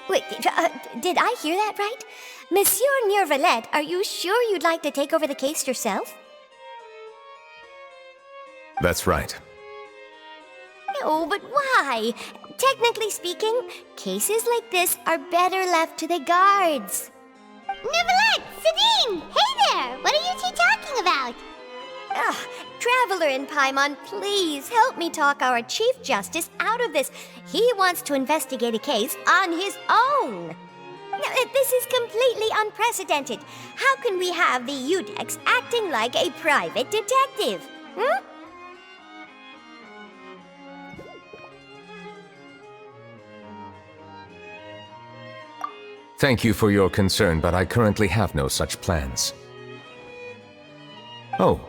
Wait, did I hear that right? Monsieur Neuvillette, are you sure you'd like to take over the case yourself? That's right. Oh, but why? Technically speaking, cases like this are better left to the guards. Neuvillette! Sidine! Hey there! What are you two talking about? Traveler in Paimon, please help me talk our Chief Justice out of this. He wants to investigate a case on his own. This is completely unprecedented. How can we have the Udex acting like a private detective? Thank you for your concern, but I currently have no such plans. Oh,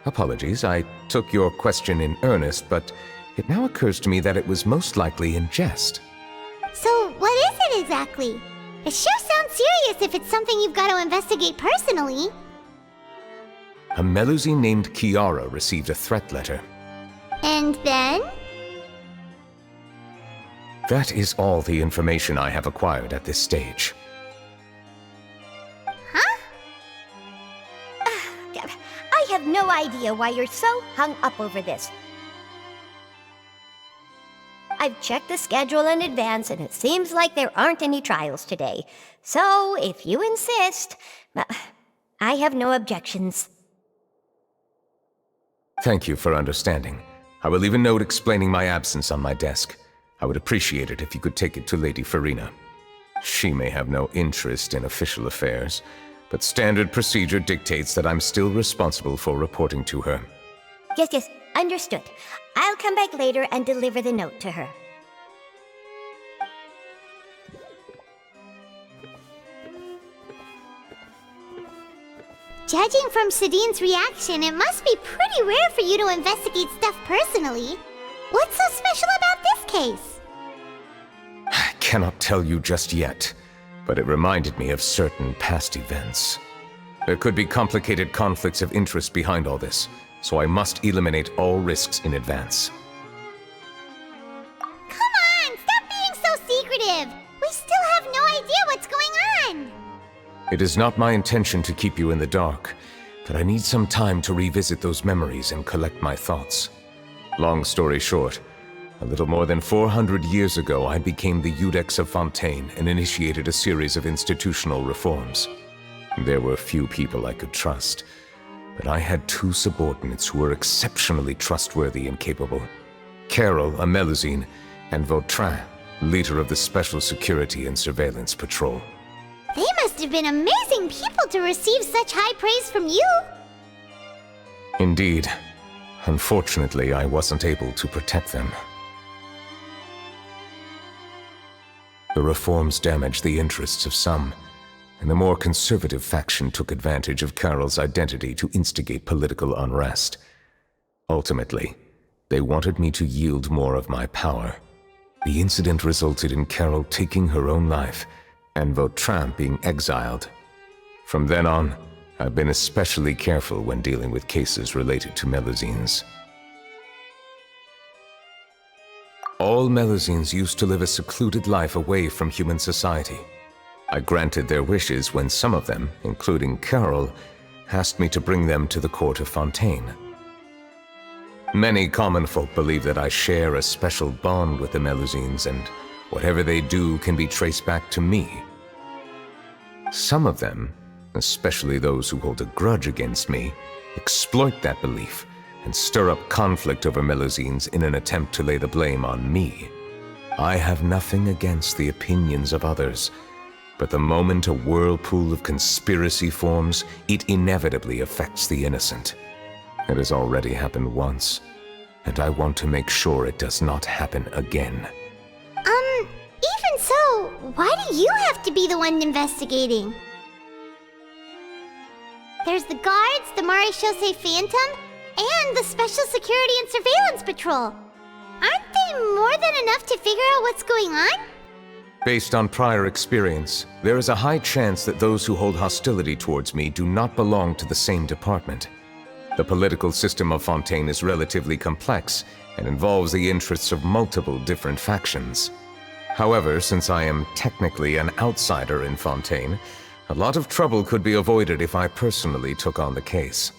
apologies. I took your question in earnest, but it now occurs to me that it was most likely in jest. So, what is it exactly? It sure sounds serious if it's something you've got to investigate personally. A Melusine named Kiara received a threat letter. And then? That is all the information I have acquired at this stage. Huh? I have no idea why you're so hung up over this. I've checked the schedule in advance, and it seems like there aren't any trials today. So, if you insist, I have no objections. Thank you for understanding. I will leave a note explaining my absence on my desk. I would appreciate it if you could take it to Lady Farina. She may have no interest in official affairs, but standard procedure dictates that I'm still responsible for reporting to her. Yes, understood. I'll come back later and deliver the note to her. Judging from Sidine's reaction, it must be pretty rare for you to investigate stuff personally. What's so special about this case? I cannot tell you just yet, but it reminded me of certain past events. There could be complicated conflicts of interest behind all this, so I must eliminate all risks in advance. Come on, stop being so secretive! We still have no idea what's going on! It is not my intention to keep you in the dark, but I need some time to revisit those memories and collect my thoughts. Long story short, a little more than 400 years ago, I became the Udex of Fontaine and initiated a series of institutional reforms. There were few people I could trust, but I had two subordinates who were exceptionally trustworthy and capable. Carol, a Melusine, and Vautrin, leader of the Special Security and Surveillance Patrol. They must have been amazing people to receive such high praise from you! Indeed. Unfortunately, I wasn't able to protect them. The reforms damaged the interests of some, and the more conservative faction took advantage of Carol's identity to instigate political unrest. Ultimately, they wanted me to yield more of my power. The incident resulted in Carol taking her own life, and Vautrin being exiled. From then on, I've been especially careful when dealing with cases related to Melusines. All Melusines used to live a secluded life away from human society. I granted their wishes when some of them, including Carol, asked me to bring them to the court of Fontaine. Many common folk believe that I share a special bond with the Melusines, and whatever they do can be traced back to me. Some of them, especially those who hold a grudge against me, exploit that belief and stir up conflict over Melusines in an attempt to lay the blame on me. I have nothing against the opinions of others, but the moment a whirlpool of conspiracy forms, it inevitably affects the innocent. It has already happened once. and I want to make sure it does not happen again. Even so, why do you have to be the one investigating? There's the guards, the Marechaussee Phantom, and the Special Security and Surveillance Patrol. Aren't they more than enough to figure out what's going on? Based on prior experience, there is a high chance that those who hold hostility towards me do not belong to the same department. The political system of Fontaine is relatively complex and involves the interests of multiple different factions. However, since I am technically an outsider in Fontaine, a lot of trouble could be avoided if I personally took on the case.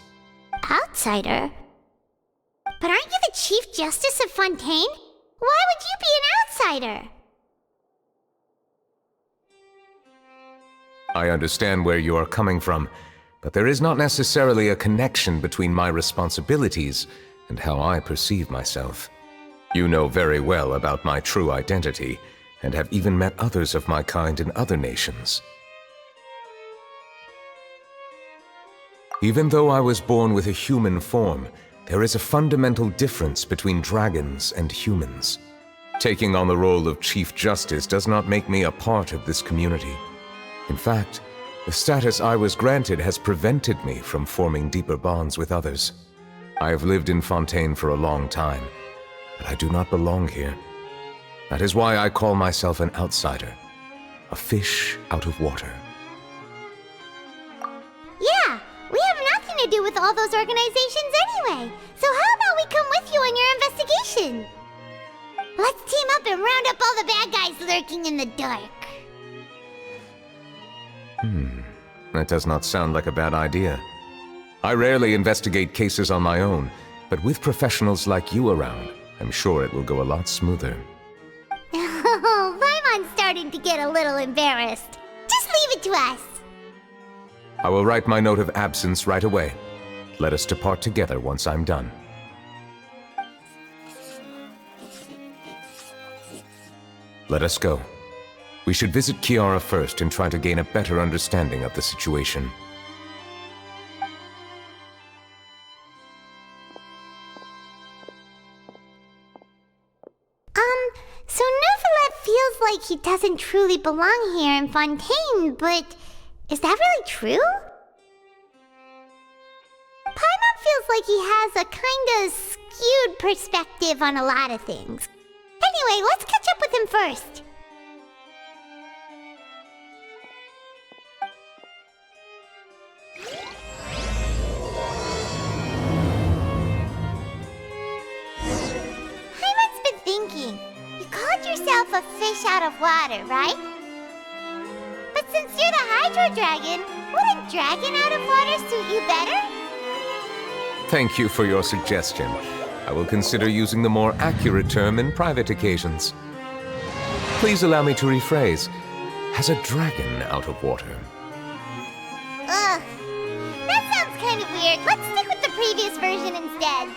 Outsider? But aren't you the Chief Justice of Fontaine? Why would you be an outsider? I understand where you are coming from, but there is not necessarily a connection between my responsibilities and how I perceive myself. You know very well about my true identity, and have even met others of my kind in other nations. Even though I was born with a human form, there is a fundamental difference between dragons and humans. Taking on the role of Chief Justice does not make me a part of this community. In fact, the status I was granted has prevented me from forming deeper bonds with others. I have lived in Fontaine for a long time, but I do not belong here. That is why I call myself an outsider, a fish out of water. Yeah, we have nothing to do with all those organizations anyway. So how about we come with you on your investigation? Let's team up and round up all the bad guys lurking in the dark. That does not sound like a bad idea. I rarely investigate cases on my own, but with professionals like you around, I'm sure it will go a lot smoother. Oh, Paimon's starting to get a little embarrassed. Just leave it to us. I will write my note of absence right away. Let us depart together once I'm done. Let us go. We should visit Kiara first and try to gain a better understanding of the situation. So Neuvillette feels like he doesn't truly belong here in Fontaine, but is that really true? Paimon feels like he has a kinda skewed perspective on a lot of things. Anyway, let's catch up with him first. Paimon's been thinking. You called yourself a fish out of water, right? But since you're the Hydro Dragon, wouldn't dragon out of water suit you better? Thank you for your suggestion. I will consider using the more accurate term in private occasions. Please allow me to rephrase. Has a dragon out of water? Ugh. That sounds kind of weird. Let's stick with the previous version instead.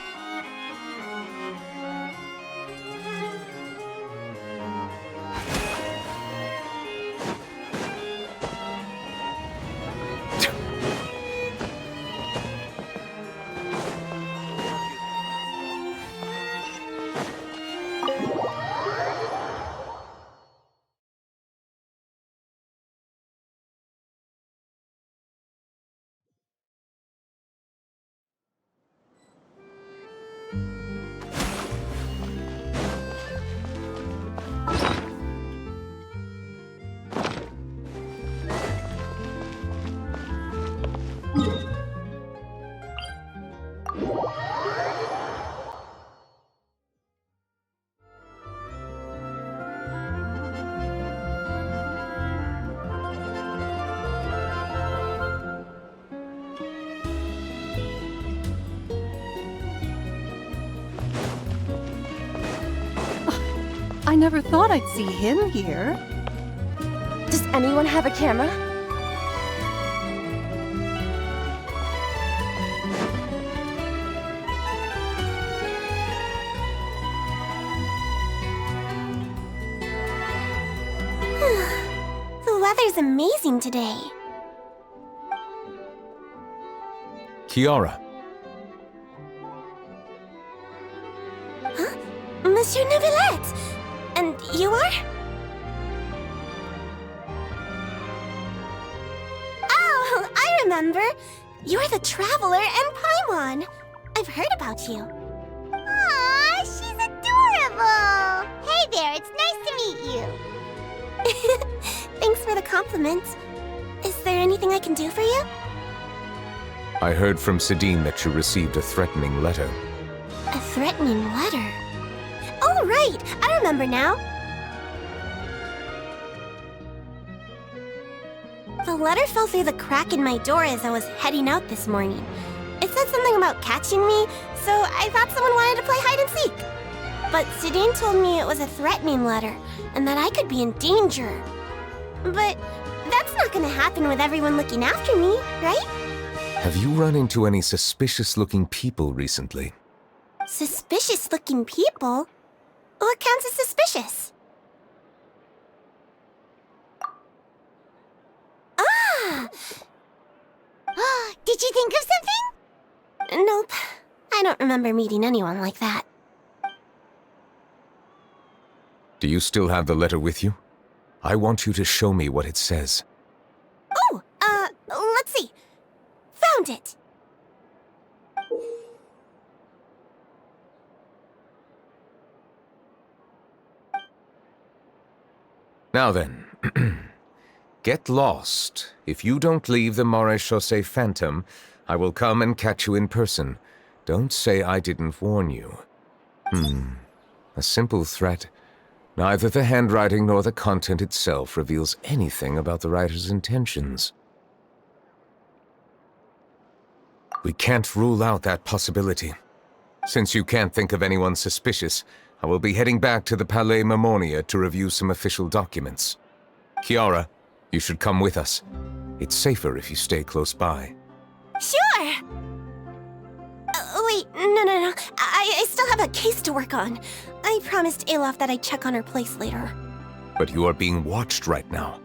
I never thought I'd see him here. Does anyone have a camera? The weather's amazing today. Kiara. Huh? Monsieur Neuvillette! And you are? Oh, I remember! You're the Traveler and Paimon! I've heard about you. Aw, she's adorable! Hey there, it's nice to meet you. Thanks for the compliment. Is there anything I can do for you? I heard from Sidine that you received a threatening letter. A threatening letter? Oh, right! I remember now. The letter fell through the crack in my door as I was heading out this morning. It said something about catching me, so I thought someone wanted to play hide and seek. But Sidine told me it was a threatening letter, and that I could be in danger. But that's not gonna happen with everyone looking after me, right? Have you run into any suspicious-looking people recently? Suspicious-looking people? What counts as suspicious? Ah! Did you think of something? Nope. I don't remember meeting anyone like that. Do you still have the letter with you? I want you to show me what it says. Oh, let's see. Found it! Now then, get lost. If you don't leave the Maréchaussée Phantom, I will come and catch you in person. Don't say I didn't warn you. A simple threat. Neither the handwriting nor the content itself reveals anything about the writer's intentions. We can't rule out that possibility. Since you can't think of anyone suspicious, I will be heading back to the Palais Mermonia to review some official documents. Kiara, you should come with us. It's safer if you stay close by. Sure! Wait, no. I still have a case to work on. I promised Alof that I'd check on her place later. But you are being watched right now.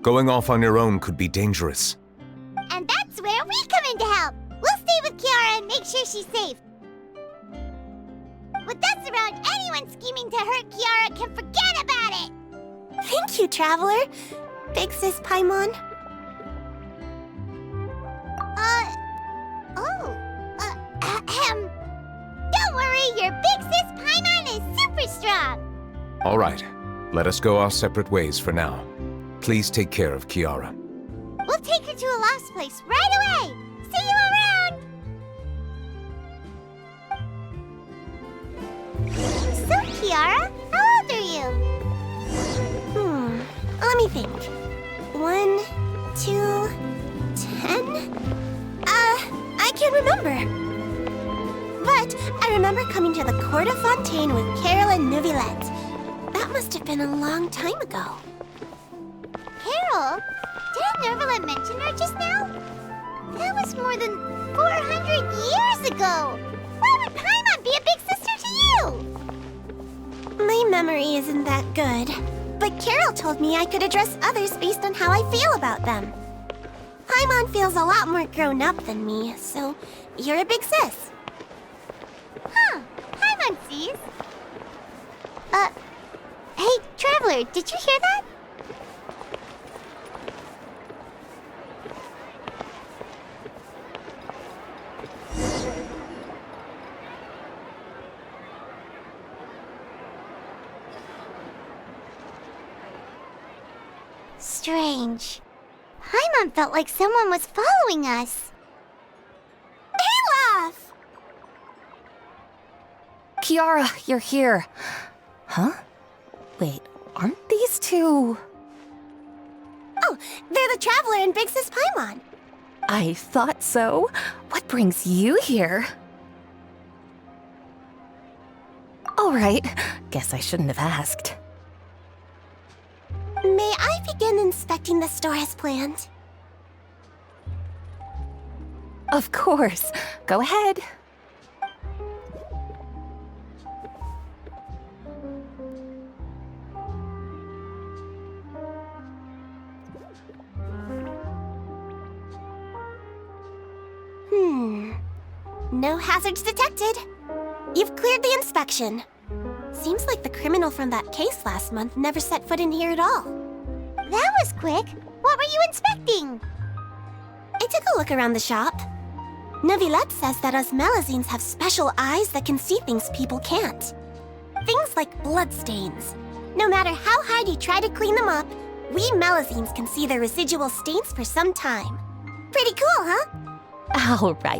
Going off on your own could be dangerous. And that's where we come in to help. We'll stay with Kiara and make sure she's safe. With us around, anyone scheming to hurt Kiara can forget about it! Thank you, Traveler. Big Sis Paimon. Don't worry, your Big Sis Paimon is super strong! All right, let us go our separate ways for now. Please take care of Kiara. We'll take her to a lost place right away! See you around! So, Kiara, how old are you? Let me think. 1, 2, 10? I can't remember. But I remember coming to the Court of Fontaine with Carol and Neuvillette. That must have been a long time ago. Carol? Didn't Neuvillette mention her just now? That was more than 400 years ago! Why would Paimon be a big sister to you? My memory isn't that good, but Carol told me I could address others based on how I feel about them. Paimon feels a lot more grown up than me, so you're a big sis. Huh, Paimon sees. Hey, Traveler, did you hear that? Strange. Paimon felt like someone was following us. Olaf! Kiara, you're here. Huh? Wait, aren't these two... Oh, they're the Traveler and Big Sis Paimon. I thought so. What brings you here? All right, guess I shouldn't have asked. May I begin inspecting the store as planned? Of course. Go ahead. No hazards detected. You've cleared the inspection. Seems like the criminal from that case last month never set foot in here at all. That was quick. What were you inspecting? I took a look around the shop. Neuvillette says that us Melazines have special eyes that can see things people can't. Things like bloodstains. No matter how hard you try to clean them up, we Melazines can see their residual stains for some time. Pretty cool, huh?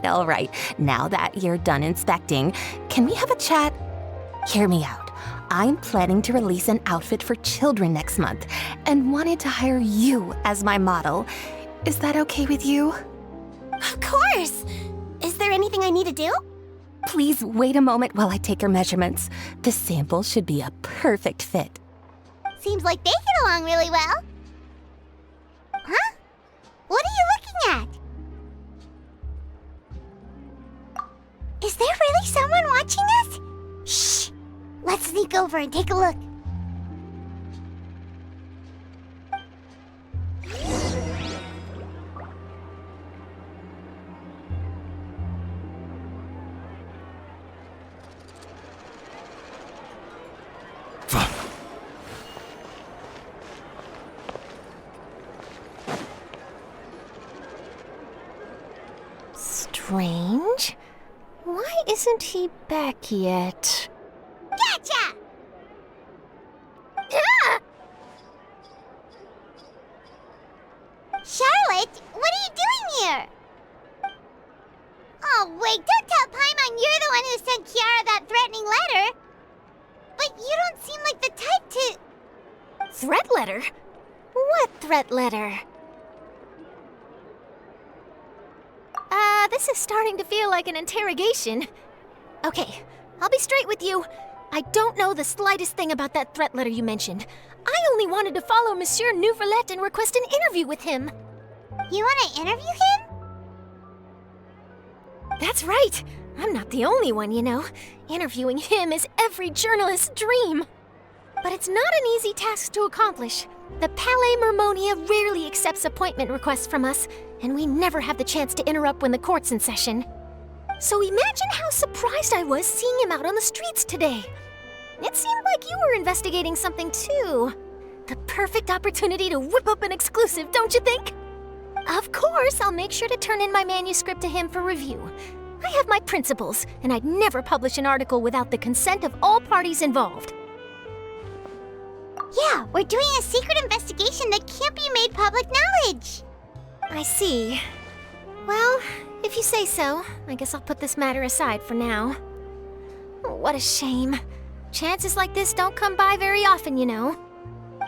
All right. Now that you're done inspecting, can we have a chat? Hear me out. I'm planning to release an outfit for children next month and wanted to hire you as my model. Is that okay with you? Of course! Is there anything I need to do? Please wait a moment while I take your measurements. The sample should be a perfect fit. Seems like they get along really well. Huh? What are you looking at? Is there really someone watching us? Shh! Let's sneak over and take a look. Strange. Why isn't he back yet? Gotcha! Ah! Charlotte, what are you doing here? Oh, wait, don't tell Paimon you're the one who sent Kiara that threatening letter. But you don't seem like the type to... Threat letter? What threat letter? This is starting to feel like an interrogation. Okay, I'll be straight with you. I don't know the slightest thing about that threat letter you mentioned. I only wanted to follow Monsieur Neuvillette and request an interview with him. You want to interview him? That's right. I'm not the only one, you know. Interviewing him is every journalist's dream. But it's not an easy task to accomplish. The Palais Mermonia rarely accepts appointment requests from us, and we never have the chance to interrupt when the court's in session. So imagine how surprised I was seeing him out on the streets today. It seemed like you were investigating something too. The perfect opportunity to whip up an exclusive, don't you think? Of course, I'll make sure to turn in my manuscript to him for review. I have my principles, and I'd never publish an article without the consent of all parties involved. Yeah, we're doing a secret investigation that can't be made public knowledge. I see. Well, if you say so, I guess I'll put this matter aside for now. What a shame. Chances like this don't come by very often, you know.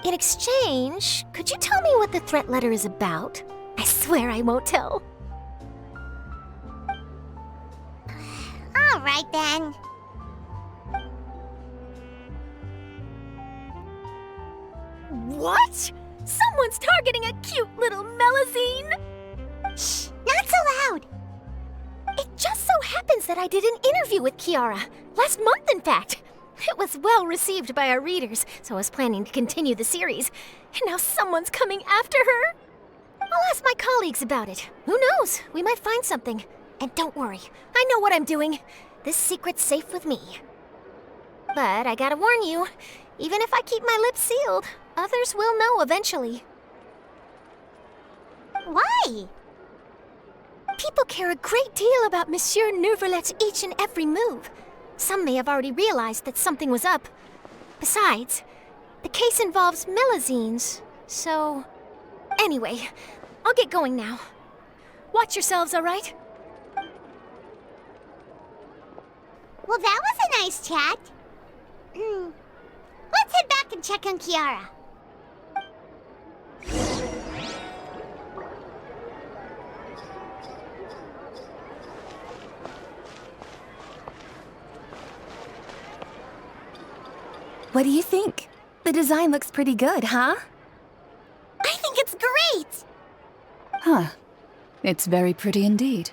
In exchange, could you tell me what the threat letter is about? I swear I won't tell. All right, then. What? Someone's targeting a cute little Melazine? Shh, not so loud. It just so happens that I did an interview with Kiara. Last month, in fact. It was well received by our readers, so I was planning to continue the series. And now someone's coming after her? I'll ask my colleagues about it. Who knows? We might find something. And don't worry, I know what I'm doing. This secret's safe with me. But I gotta warn you, even if I keep my lips sealed, others will know eventually. Why? People care a great deal about Monsieur Neuvillette's each and every move. Some may have already realized that something was up. Besides, the case involves Melazines, so... Anyway, I'll get going now. Watch yourselves, all right? Well, that was a nice chat. Let's head back and check on Kiara. What do you think? The design looks pretty good, huh? I think it's great! Huh. It's very pretty indeed.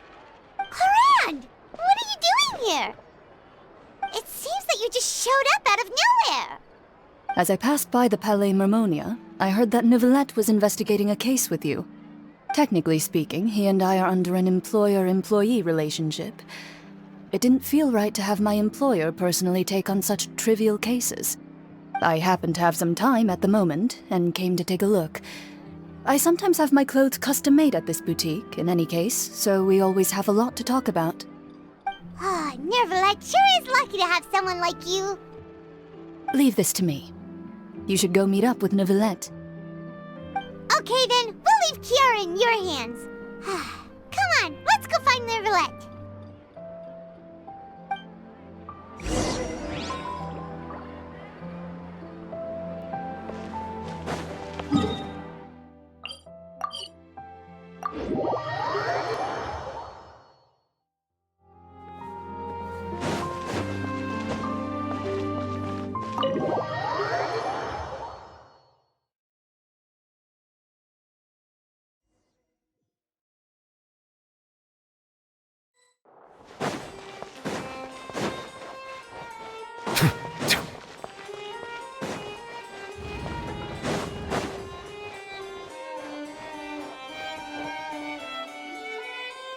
Harand! What are you doing here? It seems that you just showed up out of nowhere. As I passed by the Palais Mermonia, I heard that Neuvillette was investigating a case with you. Technically speaking, he and I are under an employer-employee relationship. it didn't feel right to have my employer personally take on such trivial cases. I happened to have some time at the moment, and came to take a look. I sometimes have my clothes custom-made at this boutique, in any case, so we always have a lot to talk about. Ah, Neuvillette sure is lucky to have someone like you. Leave this to me. You should go meet up with Neuvillette. Okay then, we'll leave Kiara in your hands. Come on, let's go find Neuvillette.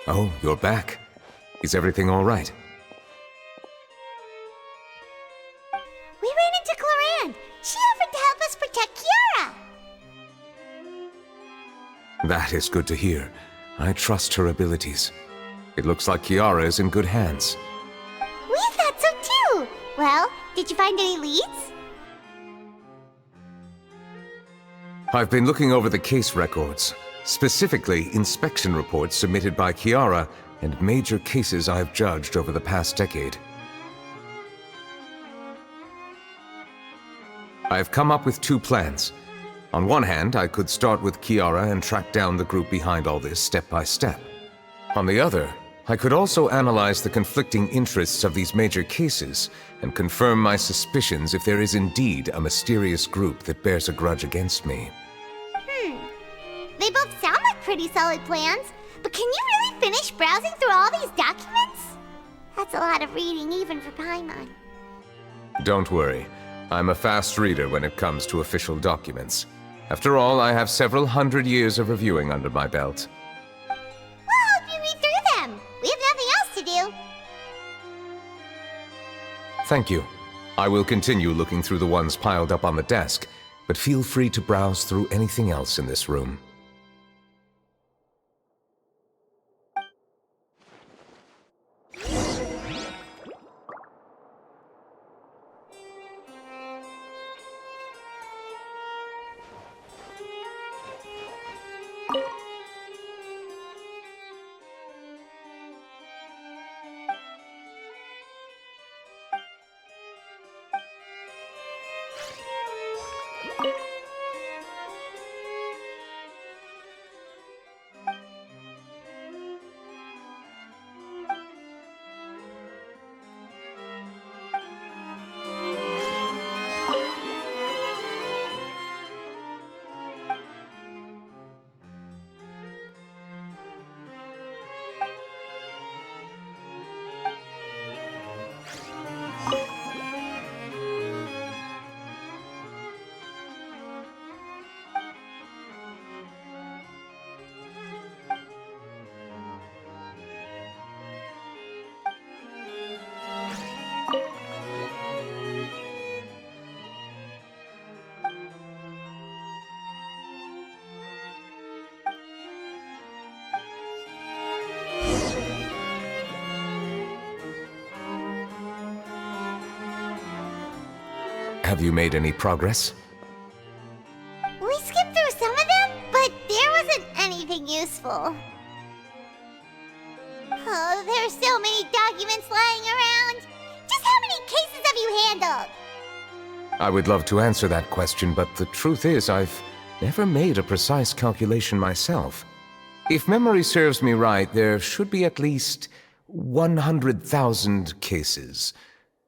Oh, you're back. Is everything all right? We ran into Cloran. She offered to help us protect Kiara. That is good to hear. I trust her abilities. It looks like Kiara is in good hands. We thought so too. Well, did you find any leads? I've been looking over the case records, specifically inspection reports submitted by Kiara and major cases I've judged over the past decade. I've come up with two plans. On one hand, I could start with Kiara and track down the group behind all this step by step. On the other, I could also analyze the conflicting interests of these major cases and confirm my suspicions if there is indeed a mysterious group that bears a grudge against me. They both sound like pretty solid plans, but can you really finish browsing through all these documents? That's a lot of reading even for Paimon. Don't worry. I'm a fast reader when it comes to official documents. After all, I have several hundred years of reviewing under my belt. We'll help you read through them. We have nothing else to do. Thank you. I will continue looking through the ones piled up on the desk, but feel free to browse through anything else in this room. Have you made any progress? We skipped through some of them, but there wasn't anything useful. Oh, there are so many documents lying around. Just how many cases have you handled? I would love to answer that question, but the truth is I've never made a precise calculation myself. If memory serves me right, there should be at least 100,000 cases.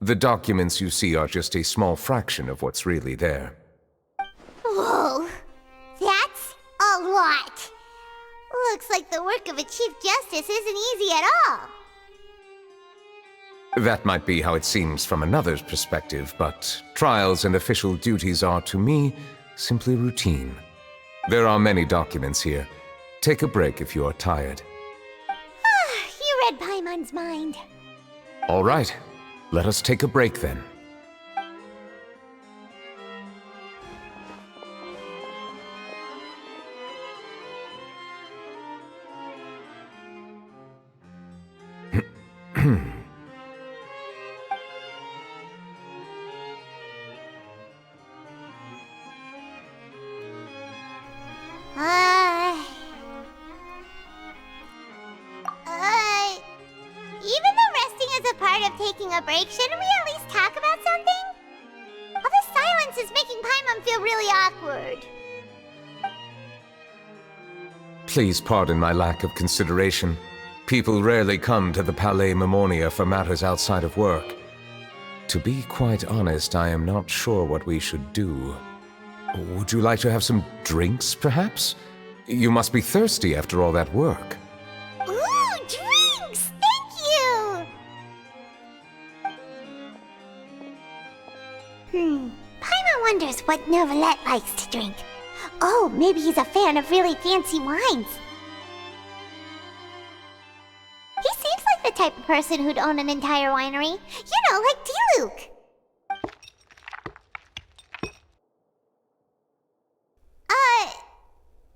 The documents you see are just a small fraction of what's really there. Whoa, that's a lot. Looks like the work of a Chief Justice isn't easy at all. That might be how it seems from another's perspective, but trials and official duties are, to me, simply routine. There are many documents here. Take a break if you are tired. You read Paimon's mind. All right, let us take a break then. Even though resting is a part of taking a break, shouldn't we at least talk about something? All this silence is making Paimon feel really awkward. Please pardon my lack of consideration. People rarely come to the Palais Memonia for matters outside of work. To be quite honest, I am not sure what we should do. Would you like to have some drinks, perhaps? You must be thirsty after all that work. Ooh, drinks! Thank you! Paimon wonders what Neuvillette likes to drink. Oh, maybe he's a fan of really fancy wines. He seems like the type of person who'd own an entire winery. You know, like Diluc.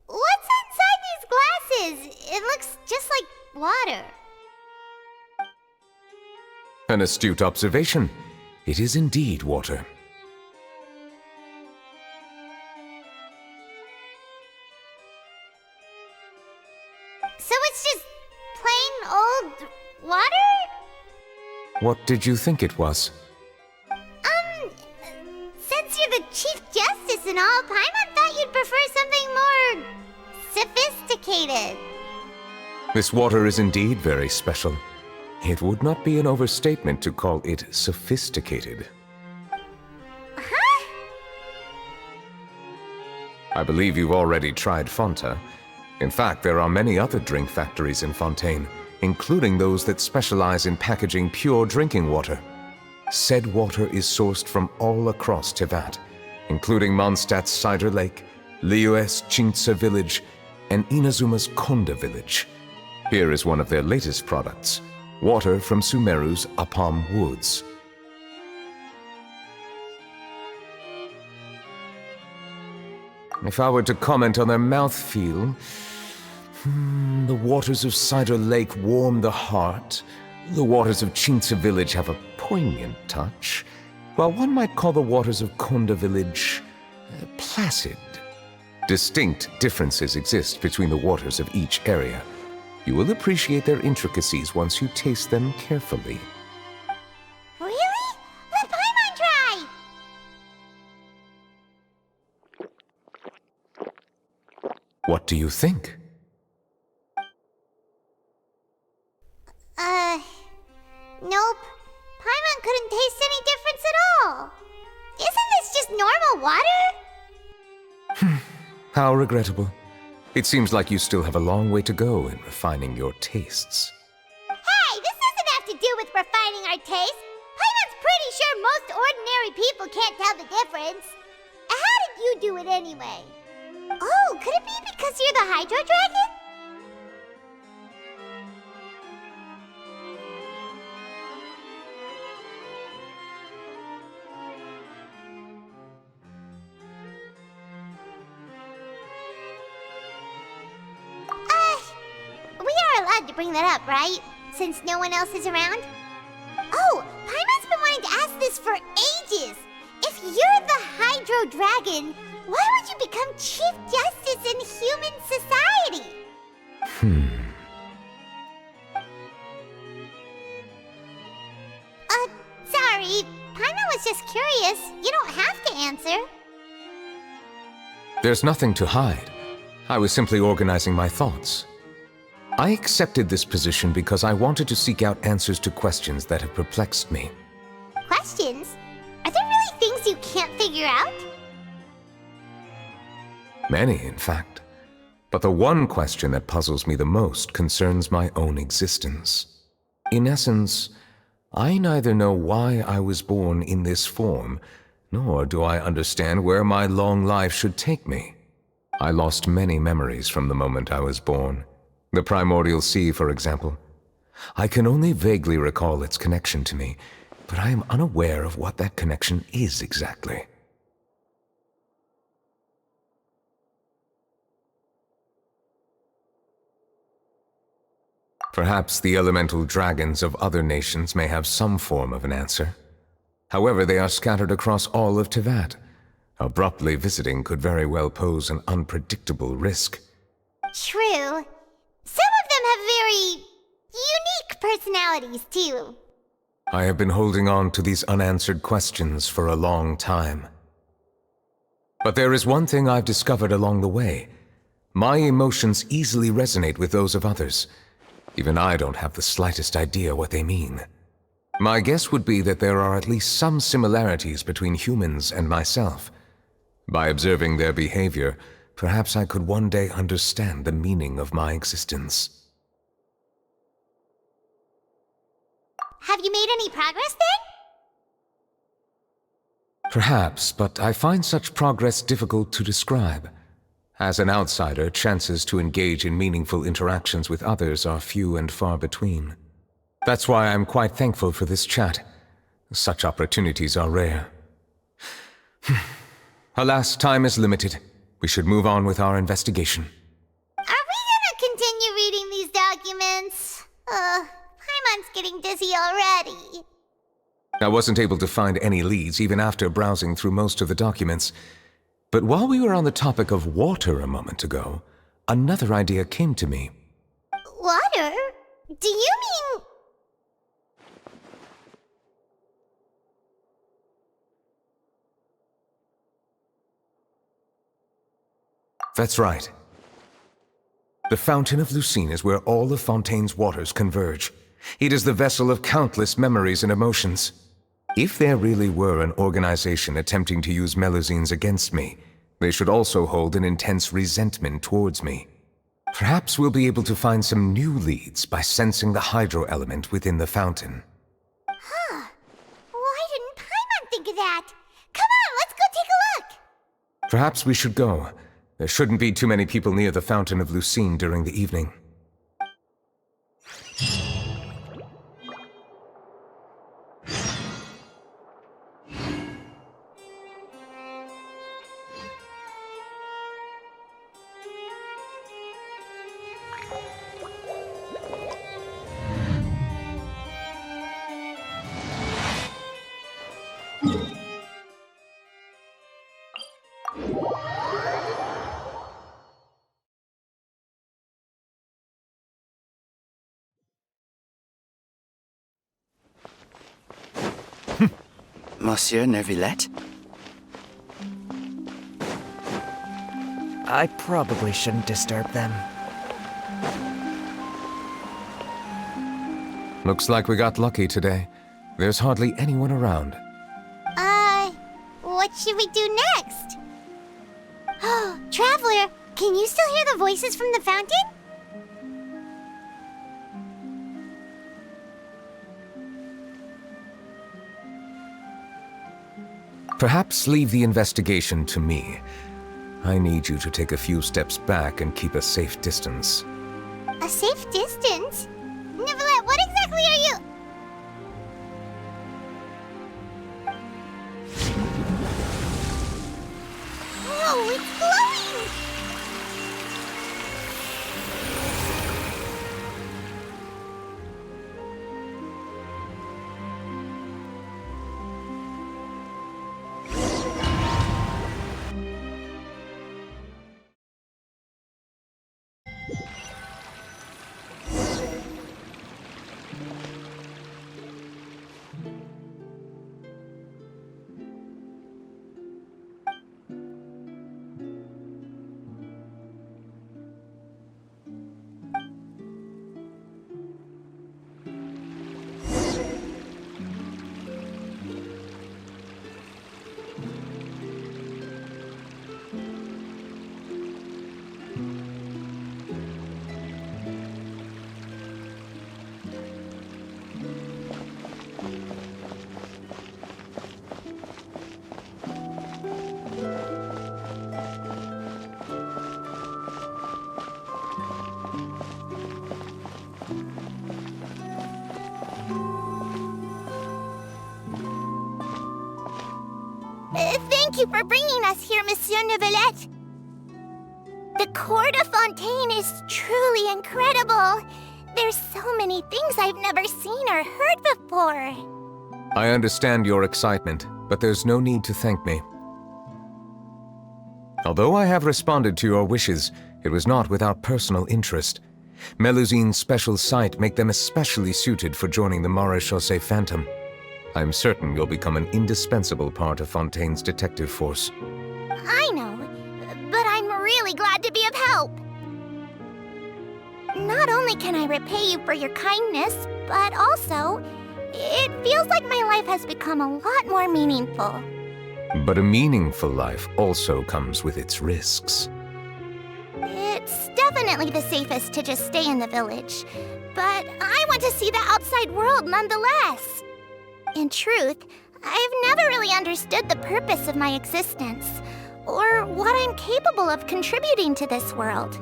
What's inside these glasses? It looks just like water. An astute observation. It is indeed water. So it's just plain old water? What did you think it was? Since you're the Chief Justice and all, Paimon thought you'd prefer something more sophisticated. This water is indeed very special. It would not be an overstatement to call it sophisticated. Huh? I believe you've already tried Fanta. In fact, there are many other drink factories in Fontaine, including those that specialize in packaging pure drinking water. Said water is sourced from all across Tivat, including Mondstadt's Cider Lake, Liyue's Chintsa Village, and Inazuma's Konda Village. Here is one of their latest products, water from Sumeru's Apam Woods. If I were to comment on their mouthfeel, the waters of Cider Lake warm the heart, the waters of Chintsa Village have a poignant touch, while one might call the waters of Konda Village placid. Distinct differences exist between the waters of each area. You will appreciate their intricacies once you taste them carefully. Really? Let Paimon try! What do you think? Nope. Paimon couldn't taste any difference at all. Isn't this just normal water? How regrettable. It seems like you still have a long way to go in refining your tastes. Hey, this doesn't have to do with refining our taste. Paimon's pretty sure most ordinary people can't tell the difference. How did you do it anyway? Oh, could it be because you're the Hydro Dragon? We are allowed to bring that up, right? Since no one else is around? Oh, Paimon's been wanting to ask this for ages! If you're the Hydro Dragon, why would you become Chief Justice in human society? Sorry. Paimon was just curious. You don't have to answer. There's nothing to hide. I was simply organizing my thoughts. I accepted this position because I wanted to seek out answers to questions that have perplexed me. Questions? Are there really things you can't figure out? Many, in fact. But the one question that puzzles me the most concerns my own existence. In essence, I neither know why I was born in this form, nor do I understand where my long life should take me. I lost many memories from the moment I was born. The primordial sea, for example. I can only vaguely recall its connection to me, but I am unaware of what that connection is exactly. Perhaps the elemental dragons of other nations may have some form of an answer. However, they are scattered across all of Teyvat. Abruptly visiting could very well pose an unpredictable risk. True. Some of them have very unique personalities, too. I have been holding on to these unanswered questions for a long time. But there is one thing I've discovered along the way. My emotions easily resonate with those of others. Even I don't have the slightest idea what they mean. My guess would be that there are at least some similarities between humans and myself. By observing their behavior, perhaps I could one day understand the meaning of my existence. Have you made any progress then? Perhaps, but I find such progress difficult to describe. As an outsider, chances to engage in meaningful interactions with others are few and far between. That's why I'm quite thankful for this chat. Such opportunities are rare. Alas, time is limited. We should move on with our investigation. Are we gonna continue reading these documents? Paimon's getting dizzy already. I wasn't able to find any leads even after browsing through most of the documents. But while we were on the topic of water a moment ago, another idea came to me. Water? Do you mean... That's right. The Fountain of Lucine is where all of Fontaine's waters converge. It is the vessel of countless memories and emotions. If there really were an organization attempting to use Melusines against me, they should also hold an intense resentment towards me. Perhaps we'll be able to find some new leads by sensing the hydro element within the fountain. Huh. Why didn't Paimon think of that? Come on, let's go take a look! Perhaps we should go. There shouldn't be too many people near the Fountain of Lucine during the evening. Monsieur Neuvillette? I probably shouldn't disturb them. Looks like we got lucky today. There's hardly anyone around. What should we do next? Oh, Traveler, can you still hear the voices from the fountain? Perhaps leave the investigation to me. I need you to take a few steps back and keep a safe distance. A safe distance? Neuvillette, what exactly are you... Whoa, it's glowing! Thank you for bringing us here, Monsieur Neuvillette. The Court of Fontaine is truly incredible. There's so many things I've never seen or heard before. I understand your excitement, but there's no need to thank me. Although I have responded to your wishes, it was not without personal interest. Melusine's special sight make them especially suited for joining the Maréchaussée Phantom. I'm certain you'll become an indispensable part of Fontaine's detective force. I know, but I'm really glad to be of help. Not only can I repay you for your kindness, but also, it feels like my life has become a lot more meaningful. But a meaningful life also comes with its risks. It's definitely the safest to just stay in the village, but I want to see the outside world nonetheless. In truth, I've never really understood the purpose of my existence, or what I'm capable of contributing to this world.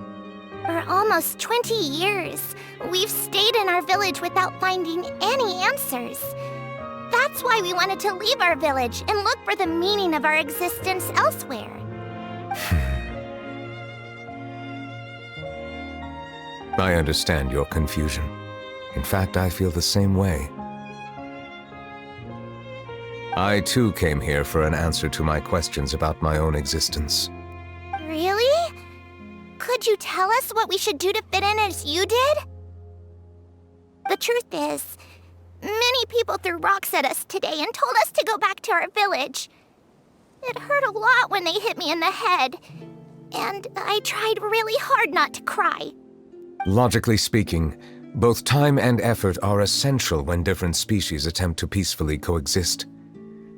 For almost 20 years, we've stayed in our village without finding any answers. That's why we wanted to leave our village and look for the meaning of our existence elsewhere. I understand your confusion. In fact, I feel the same way. I too came here for an answer to my questions about my own existence. Really? Could you tell us what we should do to fit in as you did? The truth is, many people threw rocks at us today and told us to go back to our village. It hurt a lot when they hit me in the head, and I tried really hard not to cry. Logically speaking, both time and effort are essential when different species attempt to peacefully coexist.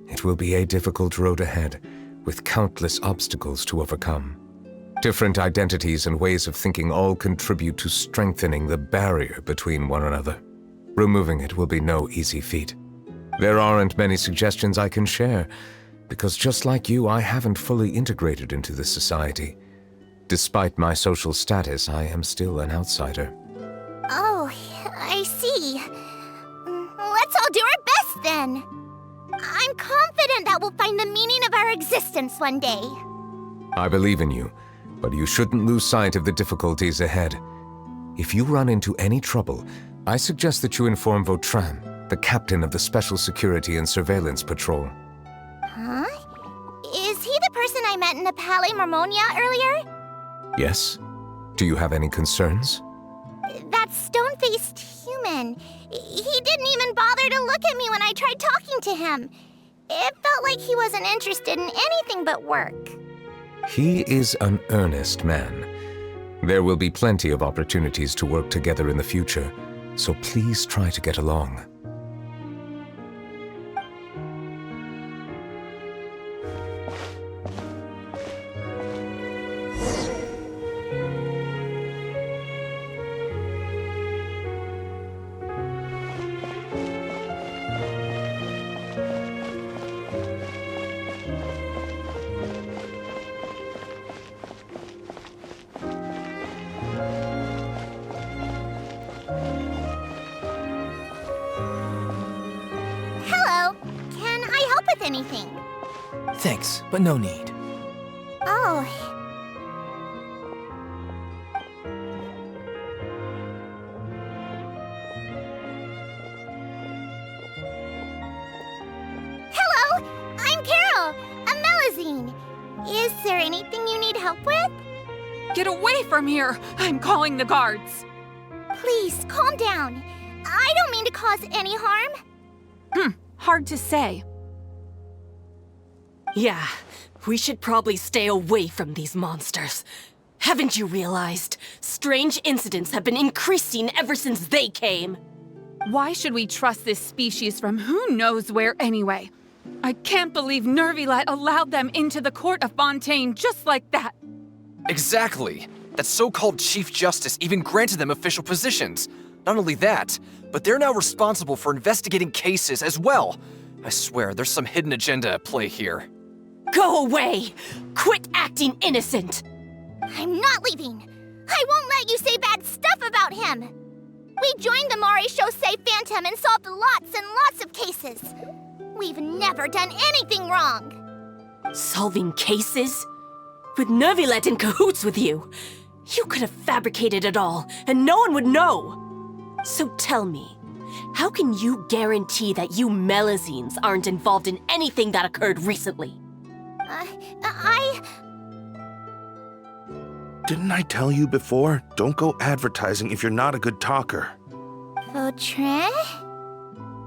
It will be a difficult road ahead, with countless obstacles to overcome. Different identities and ways of thinking all contribute to strengthening the barrier between one another. Removing it will be no easy feat. There aren't many suggestions I can share, because just like you, I haven't fully integrated into this society. Despite my social status, I am still an outsider. Oh, I see. Let's all do our best then. I'm confident that we'll find the meaning of our existence one day. I believe in you, but you shouldn't lose sight of the difficulties ahead. If you run into any trouble, I suggest that you inform Vautrin, the captain of the Special Security and Surveillance Patrol. Huh? Is he the person I met in the Palais Marmonia earlier? Yes? Do you have any concerns? That stone-faced human. He didn't even bother to look at me when I tried talking to him. It felt like he wasn't interested in anything but work. He is an earnest man. There will be plenty of opportunities to work together in the future, so please try to get along. Hello. Can I help with anything? Thanks, but no need. Oh. Hello, I'm Carol, a Melusine. Is there anything you need help with? Get away from here! I'm calling the guards! Please, calm down. I don't mean to cause any harm. Hard to say. Yeah, we should probably stay away from these monsters. Haven't you realized? Strange incidents have been increasing ever since they came. Why should we trust this species from who knows where anyway? I can't believe Neuvillette allowed them into the Court of Fontaine just like that. Exactly. That so-called Chief Justice even granted them official positions. Not only that, but they're now responsible for investigating cases as well. I swear, there's some hidden agenda at play here. Go away! Quit acting innocent! I'm not leaving. I won't let you say bad stuff about him. We joined the Maréchaussée Phantom and solved lots and lots of cases. We've never done anything wrong. Solving cases? With Neuvillette in cahoots with you? You could have fabricated it all, and no one would know! So tell me, how can you guarantee that you Melazines aren't involved in anything that occurred recently? Didn't I tell you before? Don't go advertising if you're not a good talker. Vautrin?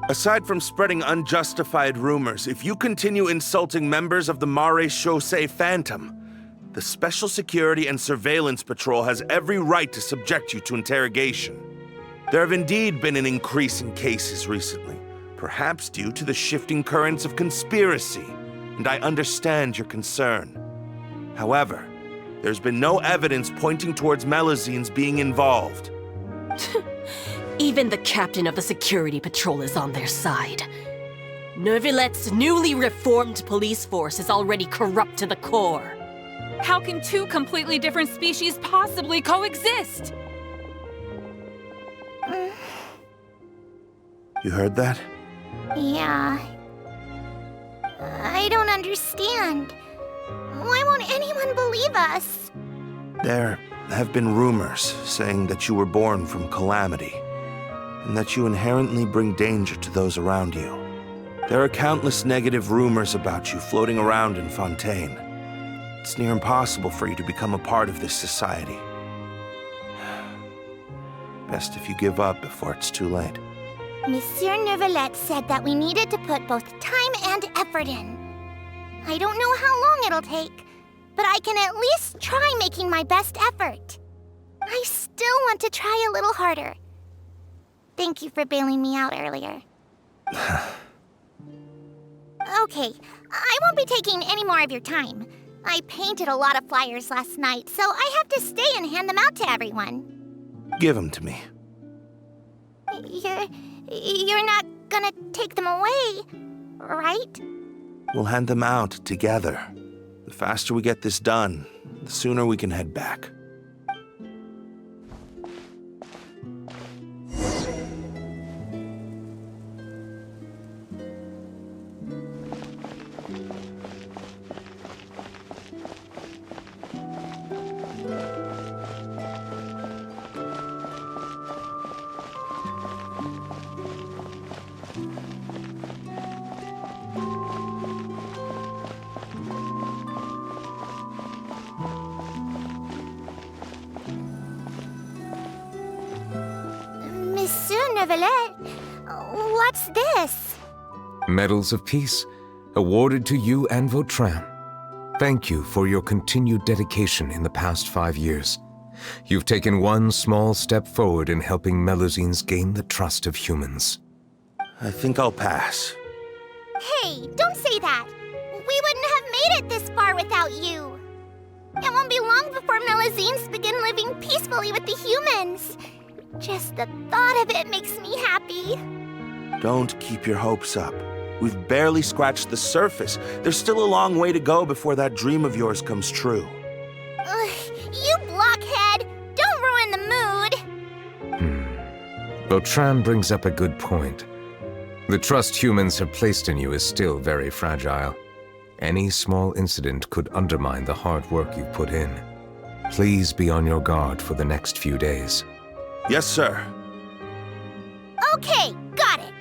Aside from spreading unjustified rumors, if you continue insulting members of the Mare Chaussee Phantom, the Special Security and Surveillance Patrol has every right to subject you to interrogation. There have indeed been an increase in cases recently, perhaps due to the shifting currents of conspiracy, and I understand your concern. However, there's been no evidence pointing towards Melazines being involved. Even the captain of the security patrol is on their side. Neuvillette's newly reformed police force is already corrupt to the core. How can two completely different species possibly coexist? You heard that? Yeah. I don't understand. Why won't anyone believe us? There have been rumors saying that you were born from calamity, and that you inherently bring danger to those around you. There are countless negative rumors about you floating around in Fontaine. It's near impossible for you to become a part of this society. Best if you give up before it's too late. Monsieur Neuvillette said that we needed to put both time and effort in. I don't know how long it'll take, but I can at least try making my best effort. I still want to try a little harder. Thank you for bailing me out earlier. Okay, I won't be taking any more of your time. I painted a lot of flyers last night, so I have to stay and hand them out to everyone. Give them to me. You're not gonna take them away, right? We'll hand them out together. The faster we get this done, the sooner we can head back. Monsieur Neuvillette, what's this? Medals of Peace, awarded to you and Vautrin. Thank you for your continued dedication in the past 5 years. You've taken one small step forward in helping Melazines gain the trust of humans. I think I'll pass. Hey, don't say that. We wouldn't have made it this far without you. It won't be long before Melazines begin living peacefully with the humans. Just the thought of it makes me happy. Don't keep your hopes up. We've barely scratched the surface. There's still a long way to go before that dream of yours comes true. You blockhead! Don't ruin the mood! Vautrin brings up a good point. The trust humans have placed in you is still very fragile. Any small incident could undermine the hard work you've put in. Please be on your guard for the next few days. Yes, sir. Okay, got it.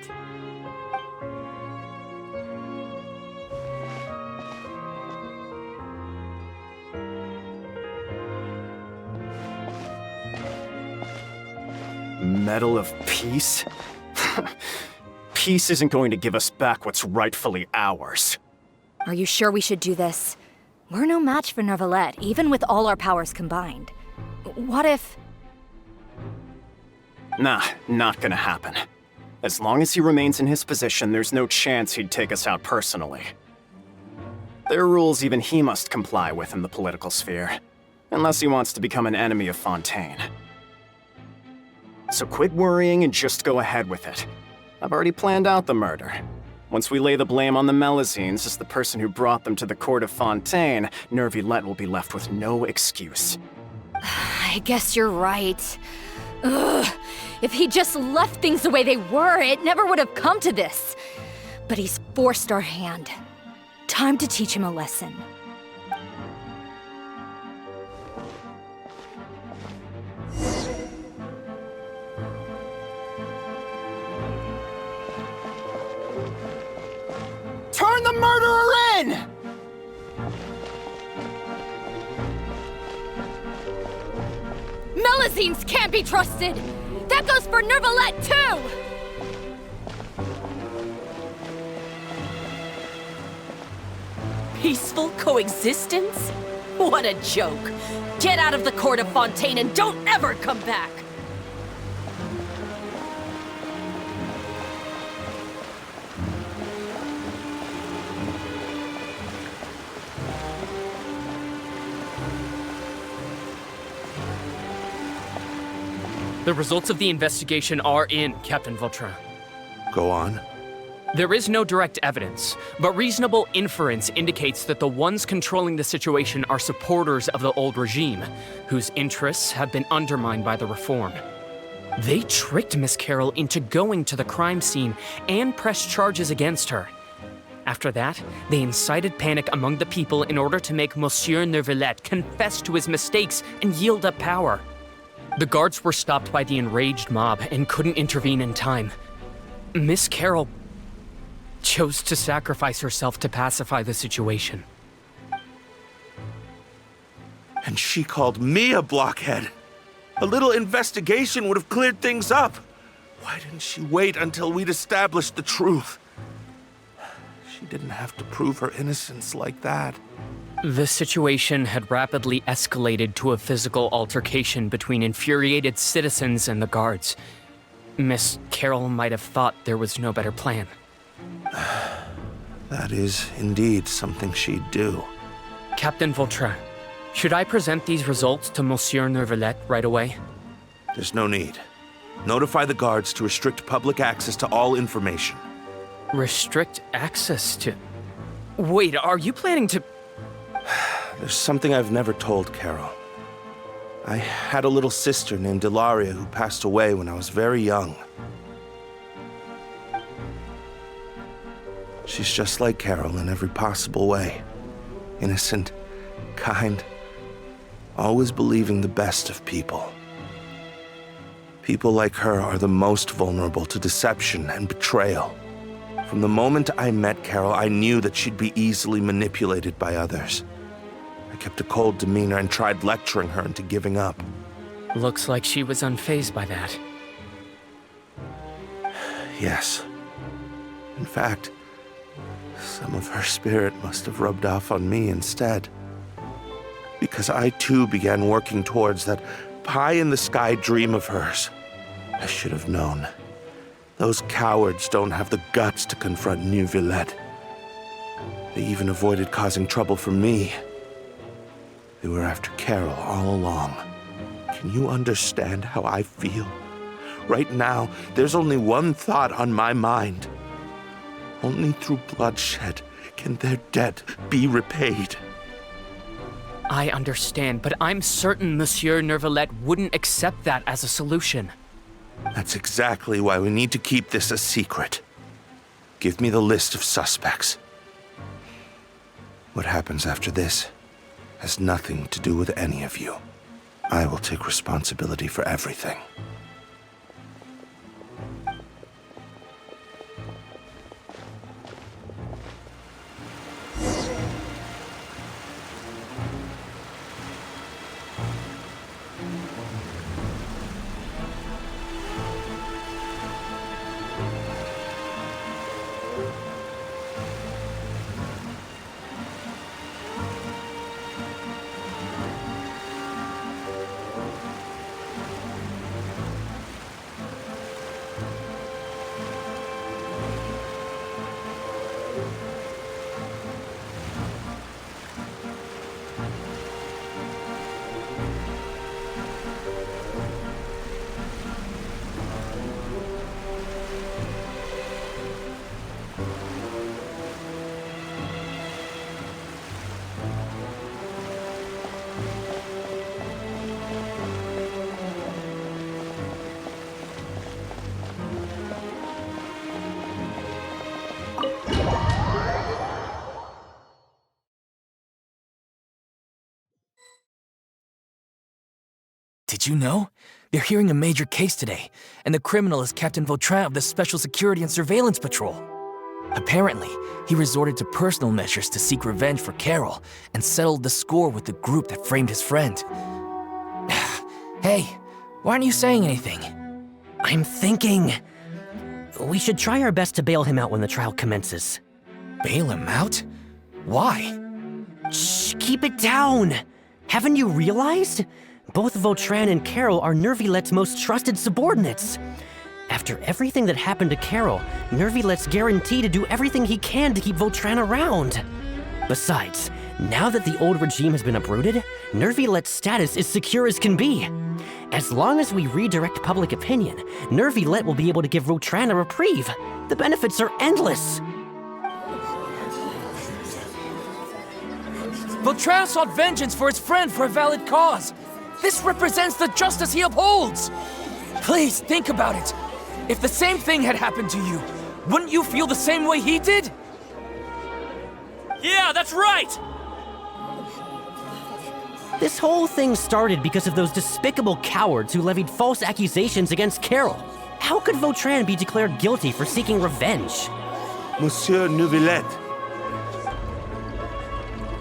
Medal of Peace? Peace isn't going to give us back what's rightfully ours. Are you sure we should do this? We're no match for Neuvillette, even with all our powers combined. What if... Nah, not gonna happen. As long as he remains in his position, there's no chance he'd take us out personally. There are rules even he must comply with in the political sphere, unless he wants to become an enemy of Fontaine. So quit worrying and just go ahead with it. I've already planned out the murder. Once we lay the blame on the Melazines as the person who brought them to the court of Fontaine, Neuvillette will be left with no excuse. I guess you're right. Ugh. If he just left things the way they were, it never would have come to this. But he's forced our hand. Time to teach him a lesson. Turn the murderer in! Melazines can't be trusted! That goes for Neuvillette, too! Peaceful coexistence? What a joke! Get out of the court of Fontaine and don't ever come back! The results of the investigation are in, Captain Vautrin. Go on. There is no direct evidence, but reasonable inference indicates that the ones controlling the situation are supporters of the old regime, whose interests have been undermined by the reform. They tricked Miss Carroll into going to the crime scene and pressed charges against her. After that, they incited panic among the people in order to make Monsieur Neuvillette confess to his mistakes and yield up power. The guards were stopped by the enraged mob and couldn't intervene in time. Miss Carroll chose to sacrifice herself to pacify the situation. And she called me a blockhead. A little investigation would have cleared things up. Why didn't she wait until we'd established the truth? She didn't have to prove her innocence like that. The situation had rapidly escalated to a physical altercation between infuriated citizens and the guards. Miss Carroll might have thought there was no better plan. That is indeed something she'd do. Captain Vautrin, should I present these results to Monsieur Neuvillette right away? There's no need. Notify the guards to restrict public access to all information. Restrict access to... Wait, are you planning to... There's something I've never told Carol. I had a little sister named Ilaria who passed away when I was very young. She's just like Carol in every possible way. Innocent, kind, always believing the best of people. People like her are the most vulnerable to deception and betrayal. From the moment I met Carol, I knew that she'd be easily manipulated by others. I kept a cold demeanor and tried lecturing her into giving up. Looks like she was unfazed by that. Yes. In fact, some of her spirit must have rubbed off on me instead. Because I too began working towards that pie-in-the-sky dream of hers. I should have known. Those cowards don't have the guts to confront Neuvillette. They even avoided causing trouble for me. They were after Carol all along. Can you understand how I feel? Right now, there's only one thought on my mind. Only through bloodshed can their debt be repaid. I understand, but I'm certain Monsieur Neuvillette wouldn't accept that as a solution. That's exactly why we need to keep this a secret. Give me the list of suspects. What happens after this has nothing to do with any of you. I will take responsibility for everything. Did you know? They're hearing a major case today, and the criminal is Captain Vautrin of the Special Security and Surveillance Patrol. Apparently, he resorted to personal measures to seek revenge for Carol and settled the score with the group that framed his friend. Hey, why aren't you saying anything? I'm thinking... we should try our best to bail him out when the trial commences. Bail him out? Why? Shh, keep it down! Haven't you realized? Both Vautrin and Carol are Neuvillette's most trusted subordinates. After everything that happened to Carol, Neuvillette's guaranteed to do everything he can to keep Vautrin around. Besides, now that the old regime has been uprooted, Neuvillette's status is secure as can be. As long as we redirect public opinion, Neuvillette will be able to give Vautrin a reprieve. The benefits are endless. Vautrin sought vengeance for his friend for a valid cause. This represents the justice he upholds. Please, think about it. If the same thing had happened to you, wouldn't you feel the same way he did? Yeah, that's right! This whole thing started because of those despicable cowards who levied false accusations against Carol. How could Vautrin be declared guilty for seeking revenge? Monsieur Neuvillette.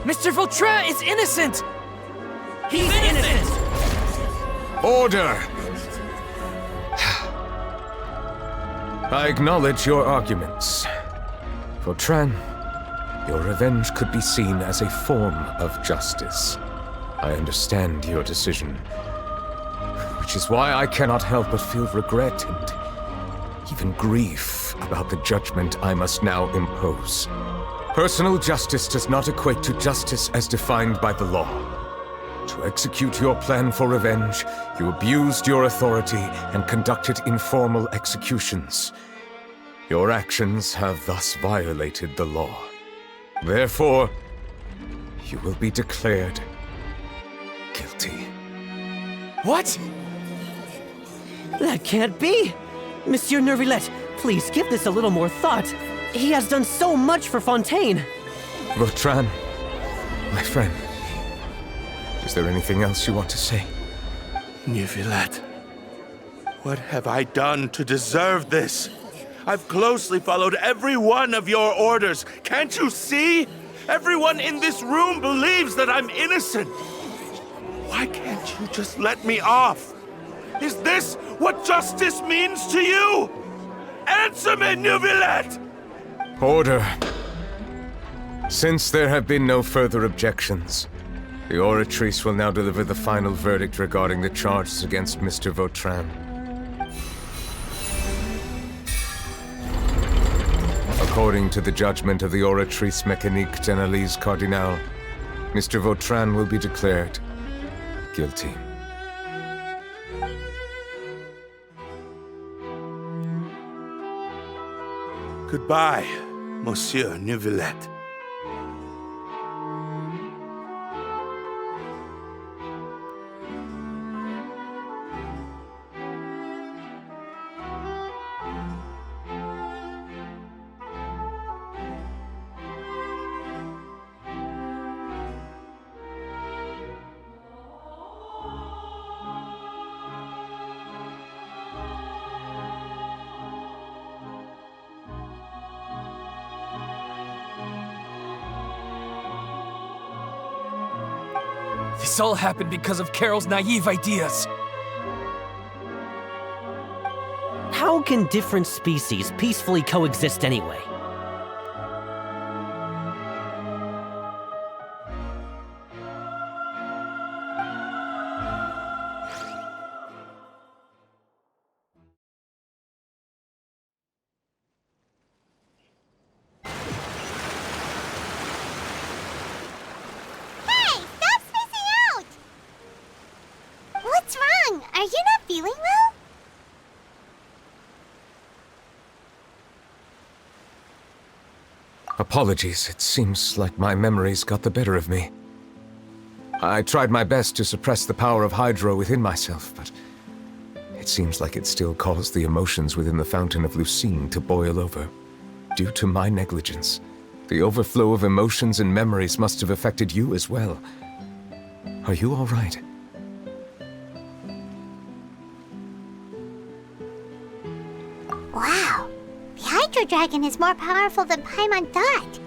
Mr. Vautrin is innocent! He's innocent! Order! I acknowledge your arguments. Vautrin, your revenge could be seen as a form of justice. I understand your decision, which is why I cannot help but feel regret and even grief about the judgment I must now impose. Personal justice does not equate to justice as defined by the law. To execute your plan for revenge, you abused your authority and conducted informal executions. Your actions have thus violated the law. Therefore, you will be declared guilty. What? That can't be! Monsieur Neuvillette, please give this a little more thought. He has done so much for Fontaine. Vautrin, my friend, is there anything else you want to say? Neuvillette, what have I done to deserve this? I've closely followed every one of your orders. Can't you see? Everyone in this room believes that I'm innocent. Why can't you just let me off? Is this what justice means to you? Answer me, Neuvillette! Order. Since there have been no further objections, the Oratrice will now deliver the final verdict regarding the charges against Mr. Vautrin. According to the judgment of the Oratrice Mécanique d'Analyse Cardinale, Mr. Vautrin will be declared guilty. Goodbye, Monsieur Neuvillette. This all happened because of Carol's naive ideas. How can different species peacefully coexist anyway? What's wrong? Are you not feeling well? Apologies, it seems like my memories got the better of me. I tried my best to suppress the power of Hydro within myself, but it seems like it still caused the emotions within the Fountain of Lucine to boil over. Due to my negligence, the overflow of emotions and memories must have affected you as well. Are you all right? dragon is more powerful than Paimon thought.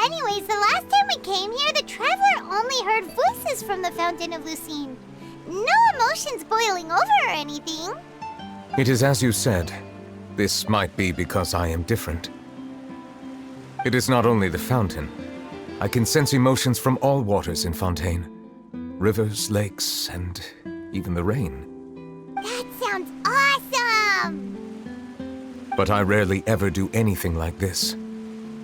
Anyways, the last time we came here, the traveler only heard voices from the Fountain of Lucine. No emotions boiling over or anything. It is as you said. This might be because I am different. It is not only the fountain. I can sense emotions from all waters in Fontaine. Rivers, lakes, and even the rain. That sounds awesome! But I rarely ever do anything like this.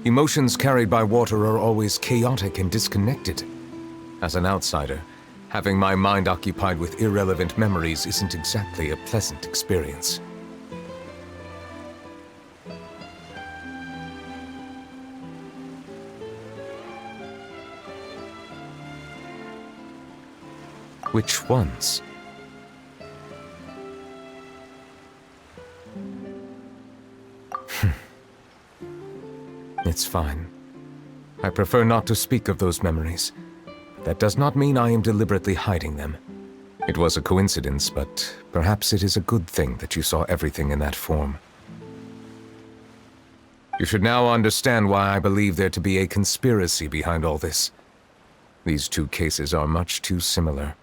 Emotions carried by water are always chaotic and disconnected. As an outsider, having my mind occupied with irrelevant memories isn't exactly a pleasant experience. Which ones? It's fine. I prefer not to speak of those memories. That does not mean I am deliberately hiding them. It was a coincidence, but perhaps it is a good thing that you saw everything in that form. You should now understand why I believe there to be a conspiracy behind all this. These two cases are much too similar.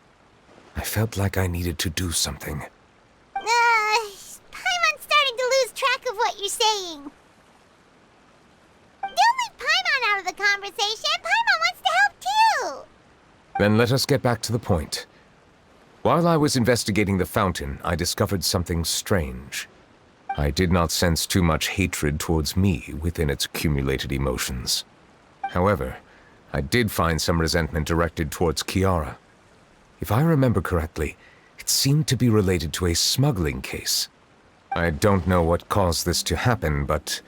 I felt like I needed to do something. Paimon's starting to lose track of what you're saying. Don't leave Paimon out of the conversation. Paimon wants to help too. Then let us get back to the point. While I was investigating the fountain, I discovered something strange. I did not sense too much hatred towards me within its accumulated emotions. However, I did find some resentment directed towards Kiara. If I remember correctly, it seemed to be related to a smuggling case. I don't know what caused this to happen, but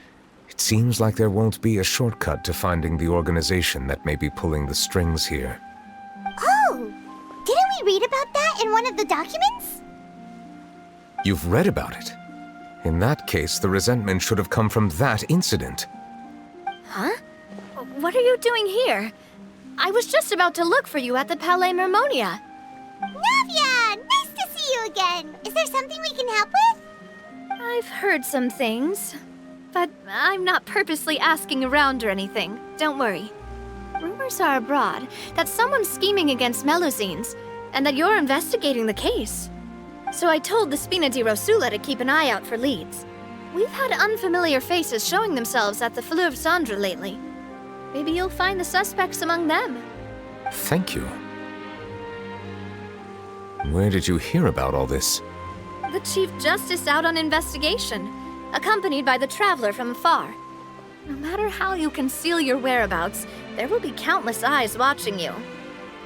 it seems like there won't be a shortcut to finding the organization that may be pulling the strings here. Oh! Didn't we read about that in one of the documents? You've read about it? In that case, the resentment should have come from that incident. Huh? What are you doing here? I was just about to look for you at the Palais Mermonia. Navia! Nice to see you again! Is there something we can help with? I've heard some things, but I'm not purposely asking around or anything. Don't worry. Rumors are abroad that someone's scheming against Melusines, and that you're investigating the case. So I told the Spina di Rosula to keep an eye out for leads. We've had unfamiliar faces showing themselves at the Fleuve Cendre lately. Maybe you'll find the suspects among them. Thank you. Where did you hear about all this? The Chief Justice out on investigation, accompanied by the Traveler from afar. No matter how you conceal your whereabouts, there will be countless eyes watching you.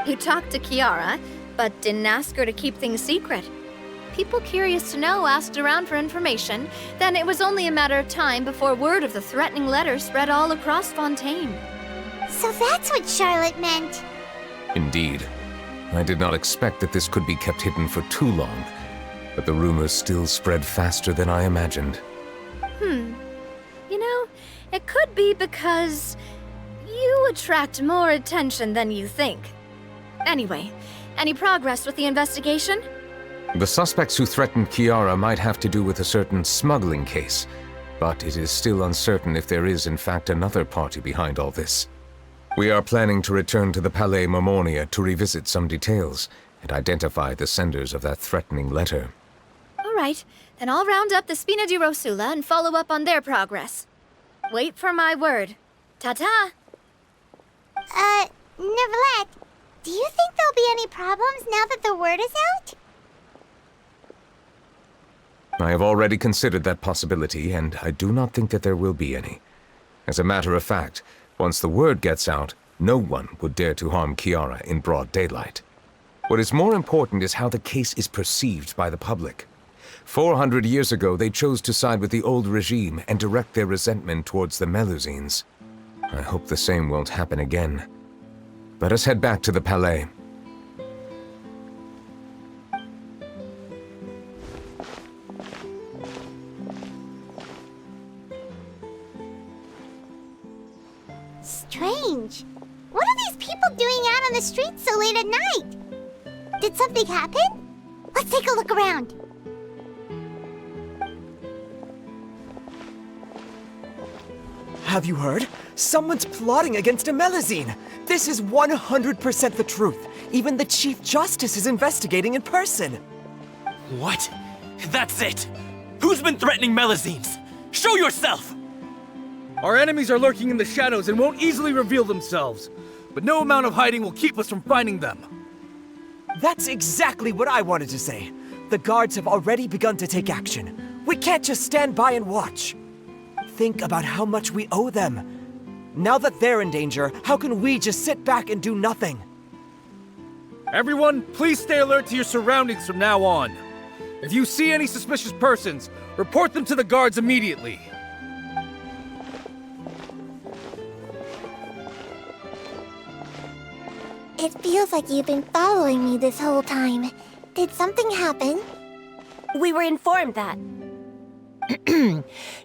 You talked to Kiara, but didn't ask her to keep things secret. People curious to know asked around for information, then it was only a matter of time before word of the threatening letter spread all across Fontaine. So that's what Charlotte meant. Indeed. I did not expect that this could be kept hidden for too long, but the rumors still spread faster than I imagined. You know, it could be because you attract more attention than you think. Anyway, any progress with the investigation? The suspects who threatened Kiara might have to do with a certain smuggling case, but it is still uncertain if there is in fact another party behind all this. We are planning to return to the Palais Mermonia to revisit some details and identify the senders of that threatening letter. All right, then I'll round up the Spina di Rosula and follow up on their progress. Wait for my word. Ta-ta! Neuvillette, do you think there'll be any problems now that the word is out? I have already considered that possibility, and I do not think that there will be any. As a matter of fact, once the word gets out, no one would dare to harm Kiara in broad daylight. What is more important is how the case is perceived by the public. 400 years ago, they chose to side with the old regime and direct their resentment towards the Melusines. I hope the same won't happen again. Let us head back to the Palais. Strange. What are these people doing out on the streets so late at night? Did something happen? Let's take a look around. Have you heard? Someone's plotting against a Melazine. This is 100% the truth. Even the Chief Justice is investigating in person. What? That's it! Who's been threatening Melazines? Show yourself! Our enemies are lurking in the shadows and won't easily reveal themselves. But no amount of hiding will keep us from finding them. That's exactly what I wanted to say. The guards have already begun to take action. We can't just stand by and watch. Think about how much we owe them. Now that they're in danger, how can we just sit back and do nothing? Everyone, please stay alert to your surroundings from now on. If you see any suspicious persons, report them to the guards immediately. It feels like you've been following me this whole time. Did something happen? We were informed that.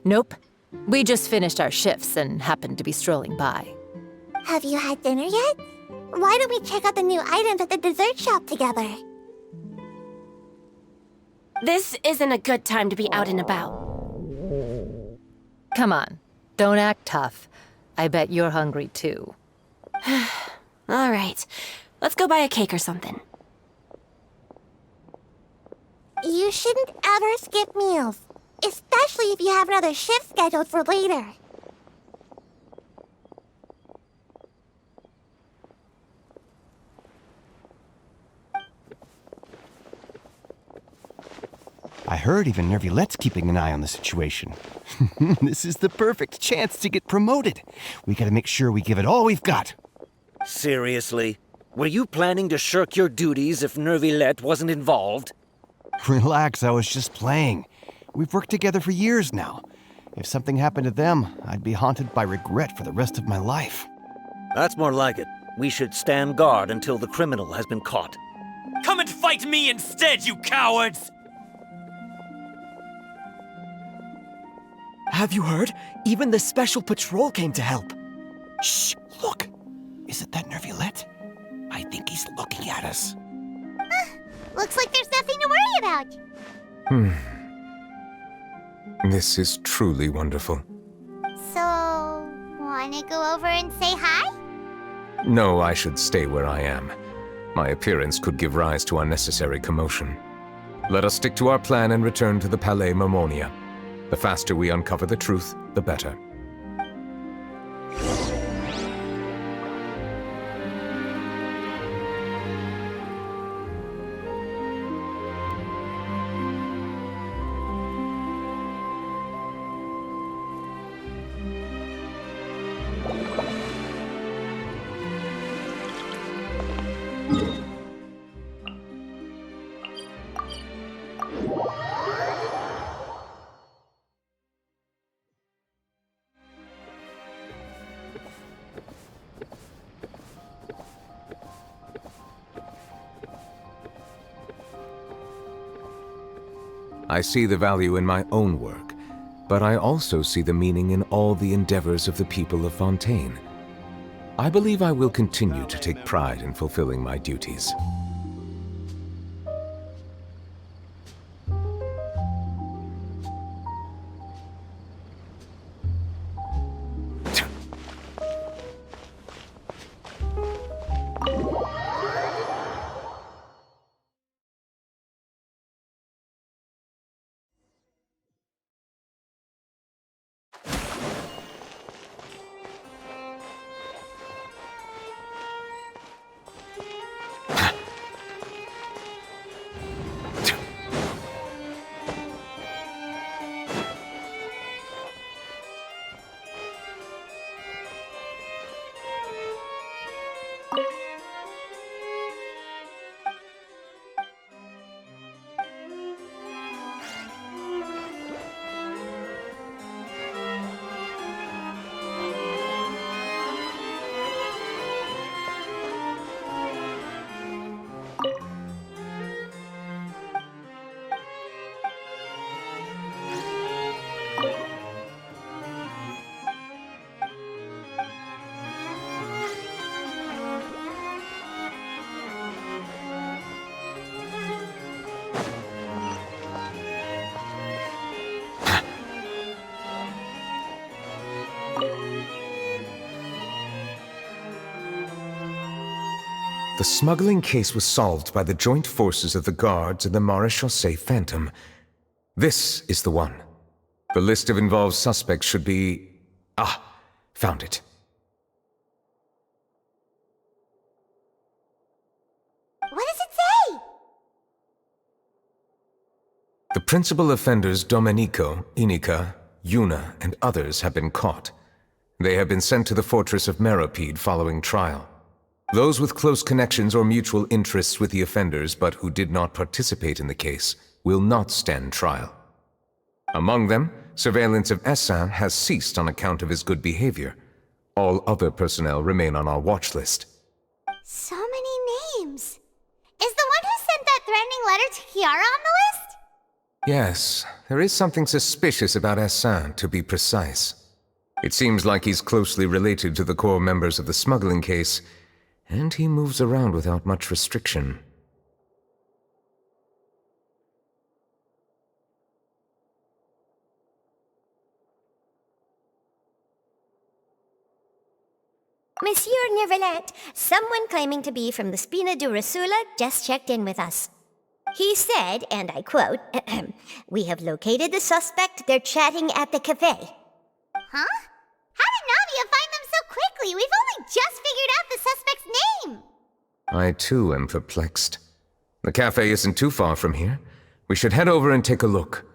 Nope. We just finished our shifts and happened to be strolling by. Have you had dinner yet? Why don't we check out the new items at the dessert shop together? This isn't a good time to be out and about. Come on, don't act tough. I bet you're hungry too. All right, let's go buy a cake or something. You shouldn't ever skip meals, especially if you have another shift scheduled for later. I heard even Neuvillette's keeping an eye on the situation. This is the perfect chance to get promoted. We gotta make sure we give it all we've got. Seriously? Were you planning to shirk your duties if Neuvillette wasn't involved? Relax, I was just playing. We've worked together for years now. If something happened to them, I'd be haunted by regret for the rest of my life. That's more like it. We should stand guard until the criminal has been caught. Come and fight me instead, you cowards! Have you heard? Even the Special Patrol came to help. Shh, look. Is it that Neuvillette? I think he's looking at us. Looks like there's nothing to worry about. This is truly wonderful. So, wanna go over and say hi? No, I should stay where I am. My appearance could give rise to unnecessary commotion. Let us stick to our plan and return to the Palais Mermonia. The faster we uncover the truth, the better. I see the value in my own work, but I also see the meaning in all the endeavors of the people of Fontaine. I believe I will continue to take pride in fulfilling my duties. The smuggling case was solved by the joint forces of the guards and the Maréchaussée Phantom. This is the one. The list of involved suspects should be... Ah, found it. What does it say? The principal offenders Domenico, Inica, Yuna, and others have been caught. They have been sent to the fortress of Meropide following trial. Those with close connections or mutual interests with the offenders but who did not participate in the case will not stand trial. Among them, surveillance of Essin has ceased on account of his good behavior. All other personnel remain on our watch list. So many names. Is the one who sent that threatening letter to Kiara on the list? Yes, there is something suspicious about Essin, to be precise. It seems like he's closely related to the core members of the smuggling case, and he moves around without much restriction. Monsieur Neuvillette, someone claiming to be from the Spina di Rosula just checked in with us. He said, and I quote, "We have located the suspect. They're chatting at the cafe." Huh? How did Navia find them so quickly? We've only just figured out the suspect's name! I too am perplexed. The cafe isn't too far from here. We should head over and take a look.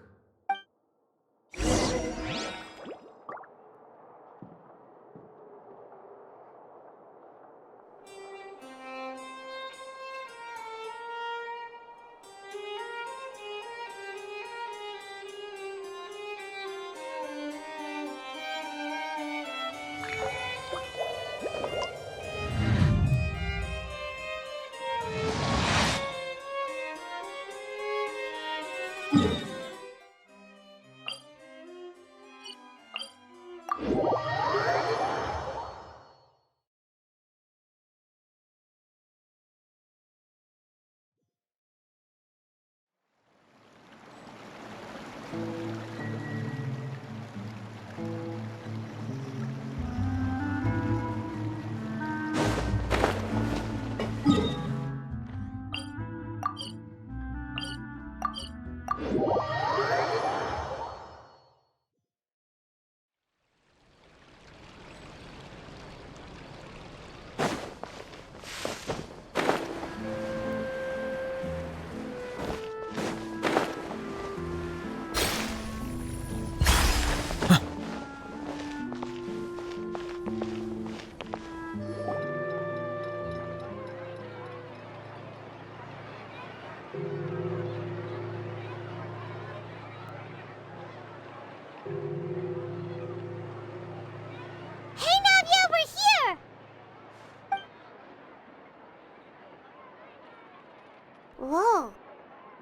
Whoa.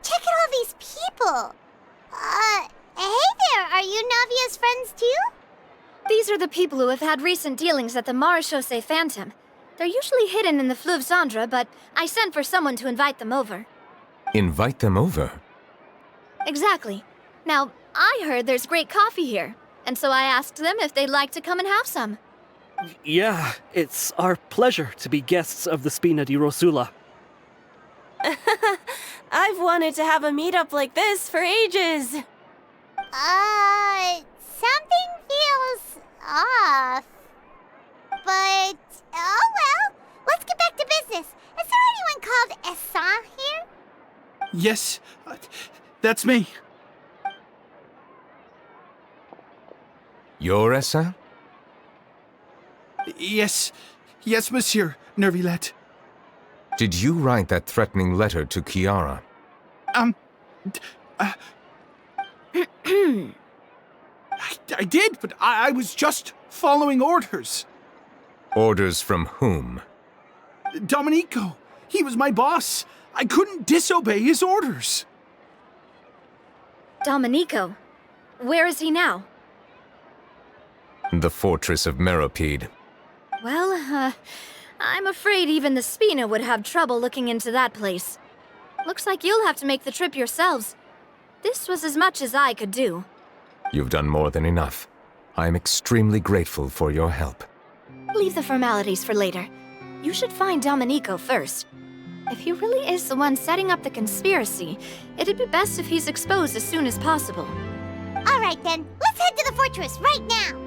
Check out all these people. Hey there, are you Navia's friends too? These are the people who have had recent dealings at the Maréchaussée Phantom. They're usually hidden in the Fleuve Cendre, but I sent for someone to invite them over. Invite them over? Exactly. Now, I heard there's great coffee here, and so I asked them if they'd like to come and have some. Yeah, it's our pleasure to be guests of the Spina di Rosula. I've wanted to have a meetup like this for ages. Something feels off. But, oh well. Let's get back to business. Is there anyone called Essin here? Yes, that's me. You're Essin? Yes, Monsieur Neuvillette. Did you write that threatening letter to Kiara? I did, but I was just following orders. Orders from whom? Domenico. He was my boss. I couldn't disobey his orders. Domenico? Where is he now? The fortress of Meropide. Well, I'm afraid even the Spina would have trouble looking into that place. Looks like you'll have to make the trip yourselves. This was as much as I could do. You've done more than enough. I am extremely grateful for your help. Leave the formalities for later. You should find Domenico first. If he really is the one setting up the conspiracy, it'd be best if he's exposed as soon as possible. All right then, let's head to the fortress right now.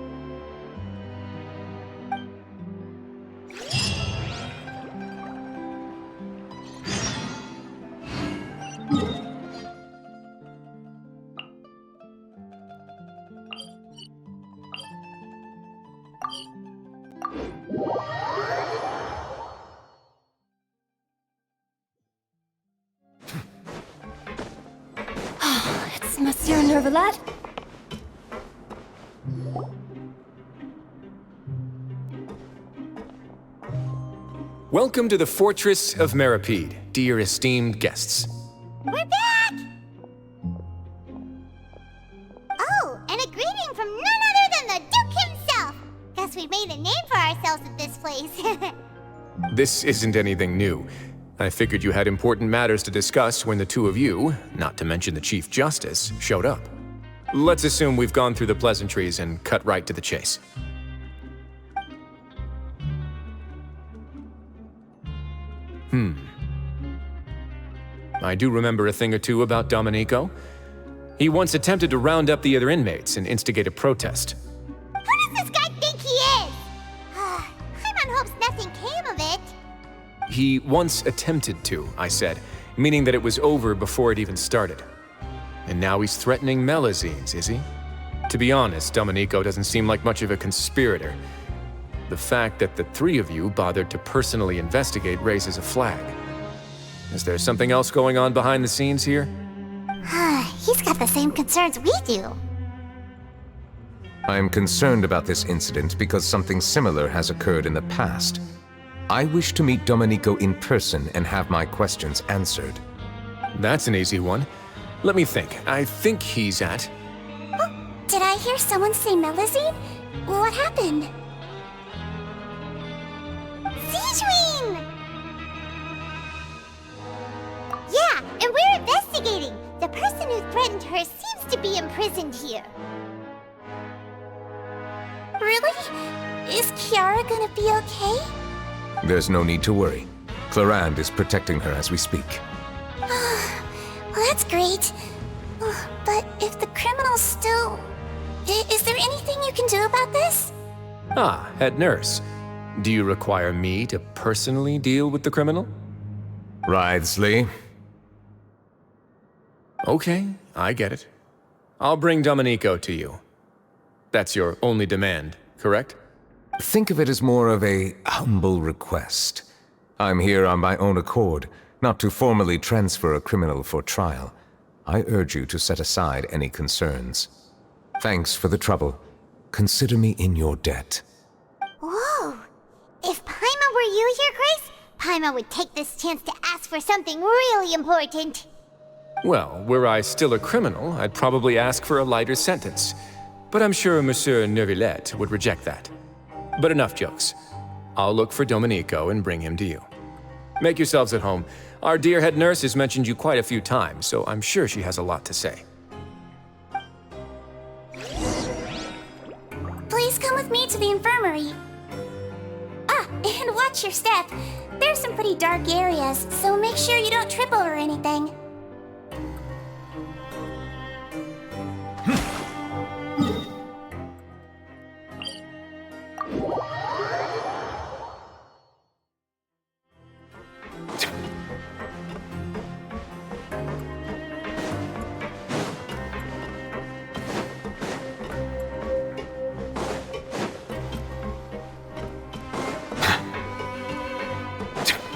It's Monsieur Neuvillette. Welcome to the Fortress of Meripede, dear esteemed guests. We're back! Oh, and a greeting from none other than the Duke himself! Guess we made a name for ourselves at this place. This isn't anything new. I figured you had important matters to discuss when the two of you, not to mention the Chief Justice, showed up. Let's assume we've gone through the pleasantries and cut right to the chase. I do remember a thing or two about Domenico. He once attempted to round up the other inmates and instigate a protest. Who does this guy think he is? Paimon hopes nothing came of it. He once attempted to, I said, meaning that it was over before it even started. And now he's threatening Melazines, is he? To be honest, Domenico doesn't seem like much of a conspirator. The fact that the three of you bothered to personally investigate raises a flag. Is there something else going on behind the scenes here? He's got the same concerns we do. I am concerned about this incident because something similar has occurred in the past. I wish to meet Domenico in person and have my questions answered. That's an easy one. Let me think. I think he's at... Oh, did I hear someone say Melazine? What happened? Siegeween! Yeah, and we're investigating. The person who threatened her seems to be imprisoned here. Really? Is Kiara gonna be okay? There's no need to worry. Clarande is protecting her as we speak. Well, that's great. But if the criminal's still... Is there anything you can do about this? Ah, head nurse. Do you require me to personally deal with the criminal? Wriothesley. Okay, I get it. I'll bring Domenico to you. That's your only demand, correct? Think of it as more of a humble request. I'm here on my own accord, not to formally transfer a criminal for trial. I urge you to set aside any concerns. Thanks for the trouble. Consider me in your debt. Whoa! If Paimon were you here, Grace, Paimon would take this chance to ask for something really important. Well, were I still a criminal, I'd probably ask for a lighter sentence. But I'm sure Monsieur Neuvillette would reject that. But enough jokes. I'll look for Domenico and bring him to you. Make yourselves at home. Our dear head nurse has mentioned you quite a few times, so I'm sure she has a lot to say. Please come with me to the infirmary. Ah, and watch your step. There's some pretty dark areas, so make sure you don't trip over anything.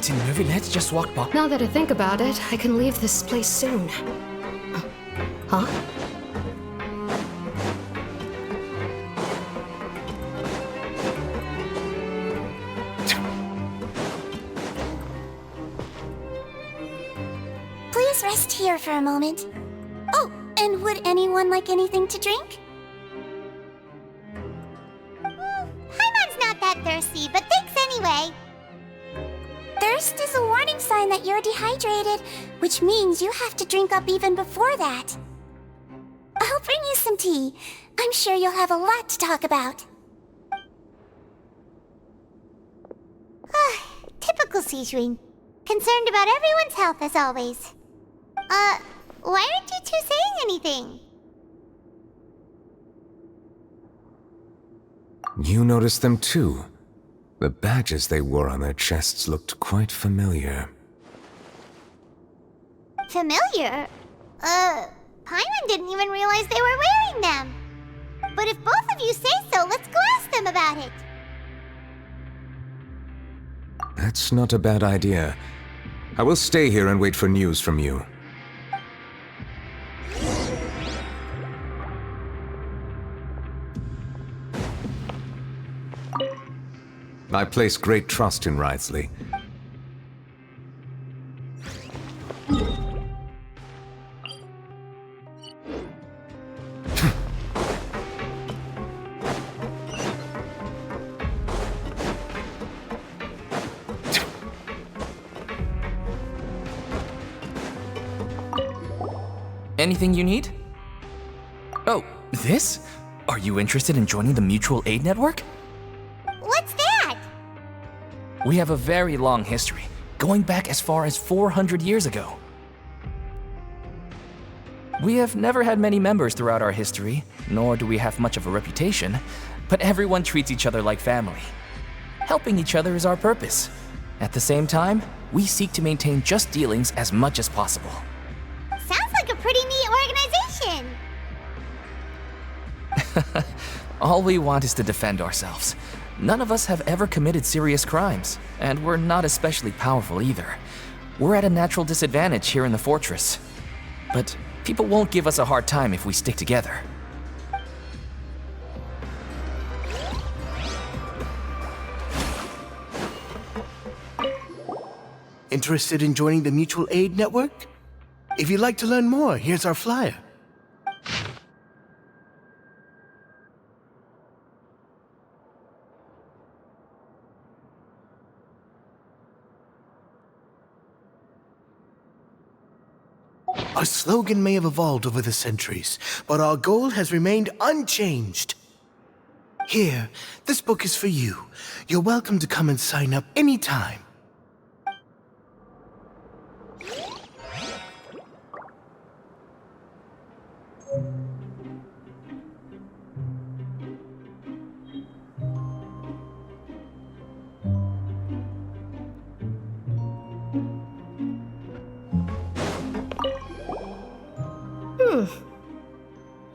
Did Neuvillette just walk by? Now that I think about it, I can leave this place soon. Huh? Please rest here for a moment. Oh, and would anyone like anything to drink? Paimon's not that thirsty, but thanks anyway. Thirst is a warning sign that you're dehydrated, which means you have to drink up even before that. I'll bring you some tea. I'm sure you'll have a lot to talk about. Sijun. Concerned about everyone's health as always. Why aren't you two saying anything? You noticed them too. The badges they wore on their chests looked quite familiar. Familiar? Paimon didn't even realize they were wearing them. But if both of you say so, let's go ask them about it. That's not a bad idea. I will stay here and wait for news from you. I place great trust in Wriothesley. Anything you need? Oh, this? Are you interested in joining the Mutual Aid Network? What's that? We have a very long history, going back as far as 400 years ago. We have never had many members throughout our history, nor do we have much of a reputation, but everyone treats each other like family. Helping each other is our purpose. At the same time, we seek to maintain just dealings as much as possible. Sounds like a pretty neat organization. All we want is to defend ourselves. None of us have ever committed serious crimes, and we're not especially powerful either. We're at a natural disadvantage here in the fortress. But people won't give us a hard time if we stick together. Interested in joining the Mutual Aid Network? If you'd like to learn more, here's our flyer. Our slogan may have evolved over the centuries, but our goal has remained unchanged. Here, this book is for you. You're welcome to come and sign up anytime.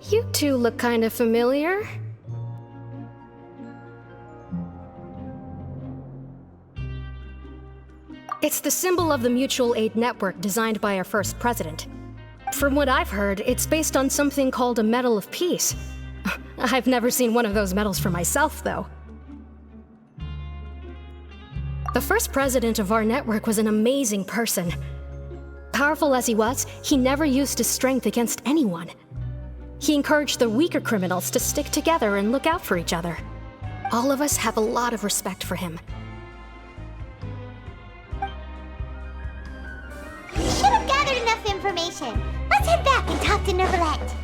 You two look kind of familiar. It's the symbol of the Mutual Aid Network designed by our first president. From what I've heard, it's based on something called a Medal of Peace. I've never seen one of those medals for myself, though. The first president of our network was an amazing person. Powerful as he was, he never used his strength against anyone. He encouraged the weaker criminals to stick together and look out for each other. All of us have a lot of respect for him. We should have gathered enough information. Let's head back and talk to Neuvillette.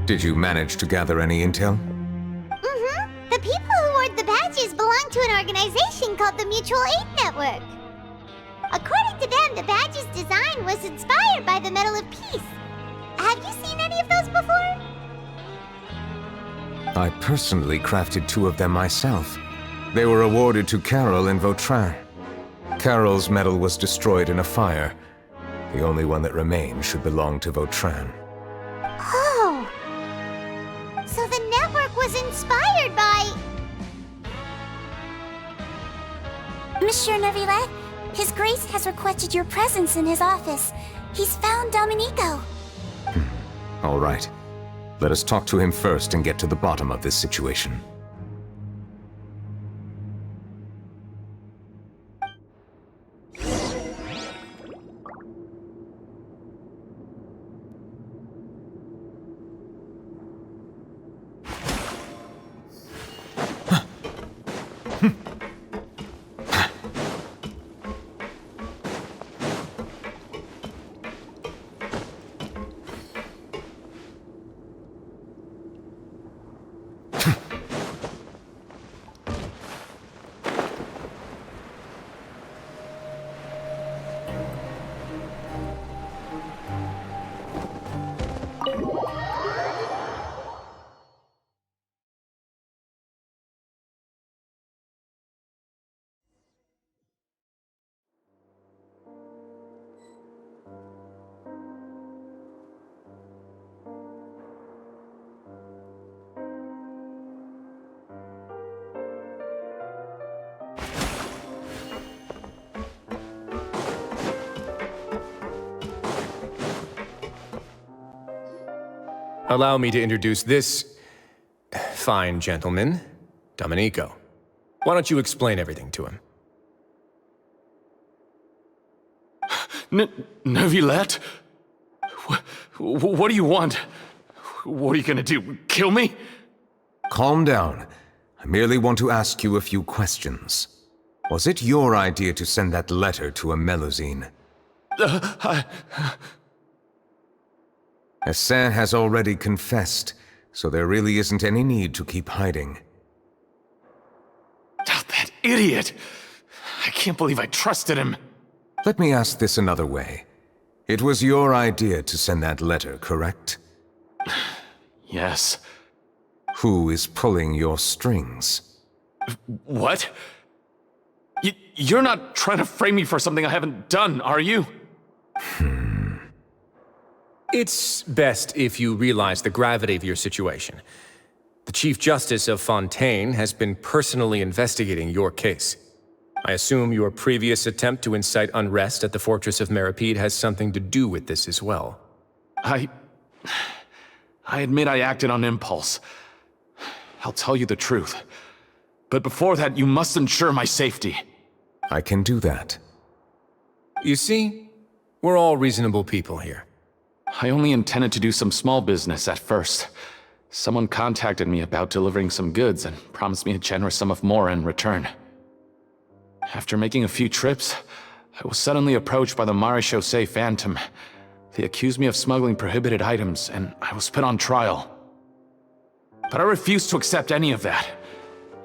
Did you manage to gather any intel? The people who wore the badges belong to an organization called the Mutual Aid Network. According to them, the badge's design was inspired by the Medal of Peace. Have you seen any of those before? I personally crafted 2 of them myself. They were awarded to Carol in Vautrin. Carol's medal was destroyed in a fire. The only one that remained should belong to Vautrin. Oh! So the network was inspired by... Monsieur Neuvillette, His Grace has requested your presence in his office. He's found Domenico. All right. Let us talk to him first and get to the bottom of this situation. Allow me to introduce this fine gentleman, Domenico. Why don't you explain everything to him? Neuvillette? What do you want? What are you gonna do? Kill me? Calm down. I merely want to ask you a few questions. Was it your idea to send that letter to a Melusine? Hassan has already confessed, so there really isn't any need to keep hiding. That idiot! I can't believe I trusted him. Let me ask this another way. It was your idea to send that letter, correct? Yes. Who is pulling your strings? What? You're not trying to frame me for something I haven't done, are you? It's best if you realize the gravity of your situation. The Chief Justice of Fontaine has been personally investigating your case. I assume your previous attempt to incite unrest at the Fortress of Meripede has something to do with this as well. I admit I acted on impulse. I'll tell you the truth. But before that, you must ensure my safety. I can do that. You see, we're all reasonable people here. I only intended to do some small business at first. Someone contacted me about delivering some goods and promised me a generous sum of more in return. After making a few trips, I was suddenly approached by the Marechaussee Phantom. They accused me of smuggling prohibited items, and I was put on trial. But I refused to accept any of that.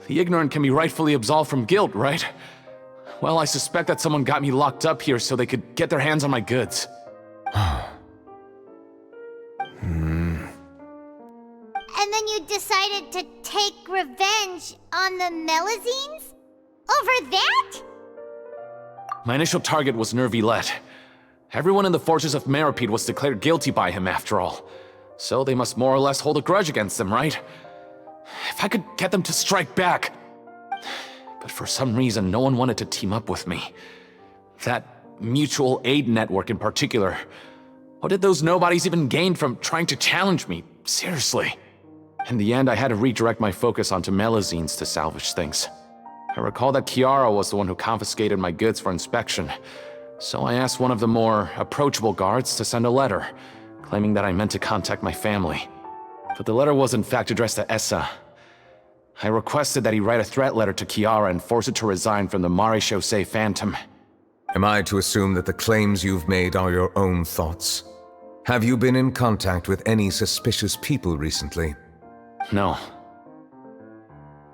The ignorant can be rightfully absolved from guilt, right? Well, I suspect that someone got me locked up here so they could get their hands on my goods. And then you decided to take revenge on the Melusines? Over that? My initial target was Neuvillette. Everyone in the Fortress of Meripede was declared guilty by him, after all. So they must more or less hold a grudge against them, right? If I could get them to strike back. But for some reason, no one wanted to team up with me. That mutual aid network in particular. What did those nobodies even gain from trying to challenge me? Seriously. In the end, I had to redirect my focus onto Melusines to salvage things. I recall that Chiara was the one who confiscated my goods for inspection, so I asked one of the more approachable guards to send a letter, claiming that I meant to contact my family. But the letter was in fact addressed to Essa. I requested that he write a threat letter to Chiara and force her to resign from the Marechaussee Phantom. Am I to assume that the claims you've made are your own thoughts? Have you been in contact with any suspicious people recently? No.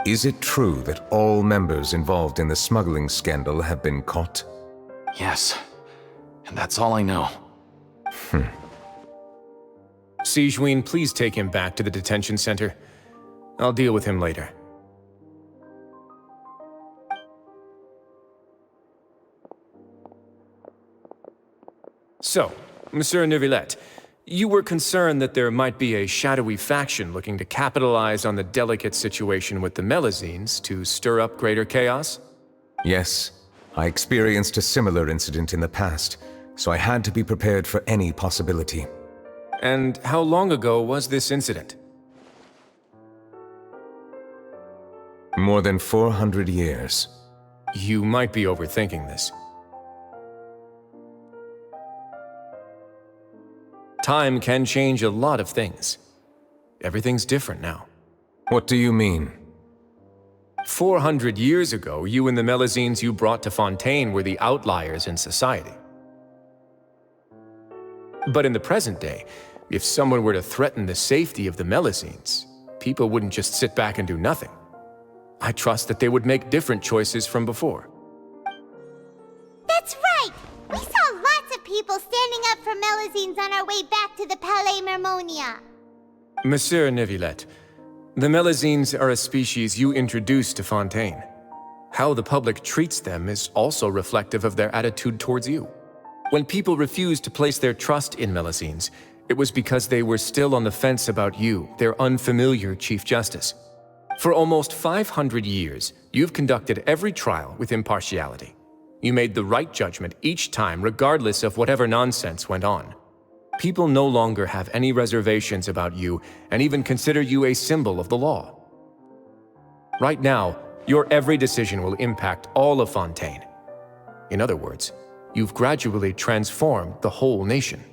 Is it true that all members involved in the smuggling scandal have been caught? Yes. And that's all I know. Sigewinne, please take him back to the detention center. I'll deal with him later. So, Monsieur Neuvillette, you were concerned that there might be a shadowy faction looking to capitalize on the delicate situation with the Melusines to stir up greater chaos? Yes. I experienced a similar incident in the past, so I had to be prepared for any possibility. And how long ago was this incident? More than 400 years. You might be overthinking this. Time can change a lot of things. Everything's different now. What do you mean? 400 years ago, you and the Melusines you brought to Fontaine were the outliers in society. But in the present day, if someone were to threaten the safety of the Melusines, people wouldn't just sit back and do nothing. I trust that they would make different choices from before. That's right! We saw lots of people standing up for Melusines on our way back to the Palais Mermonia. Monsieur Neuvillette, the Melusines are a species you introduced to Fontaine. How the public treats them is also reflective of their attitude towards you. When people refused to place their trust in Melusines, it was because they were still on the fence about you, their unfamiliar Chief Justice. For almost 500 years, you've conducted every trial with impartiality. You made the right judgment each time, regardless of whatever nonsense went on. People no longer have any reservations about you and even consider you a symbol of the law. Right now, your every decision will impact all of Fontaine. In other words, you've gradually transformed the whole nation.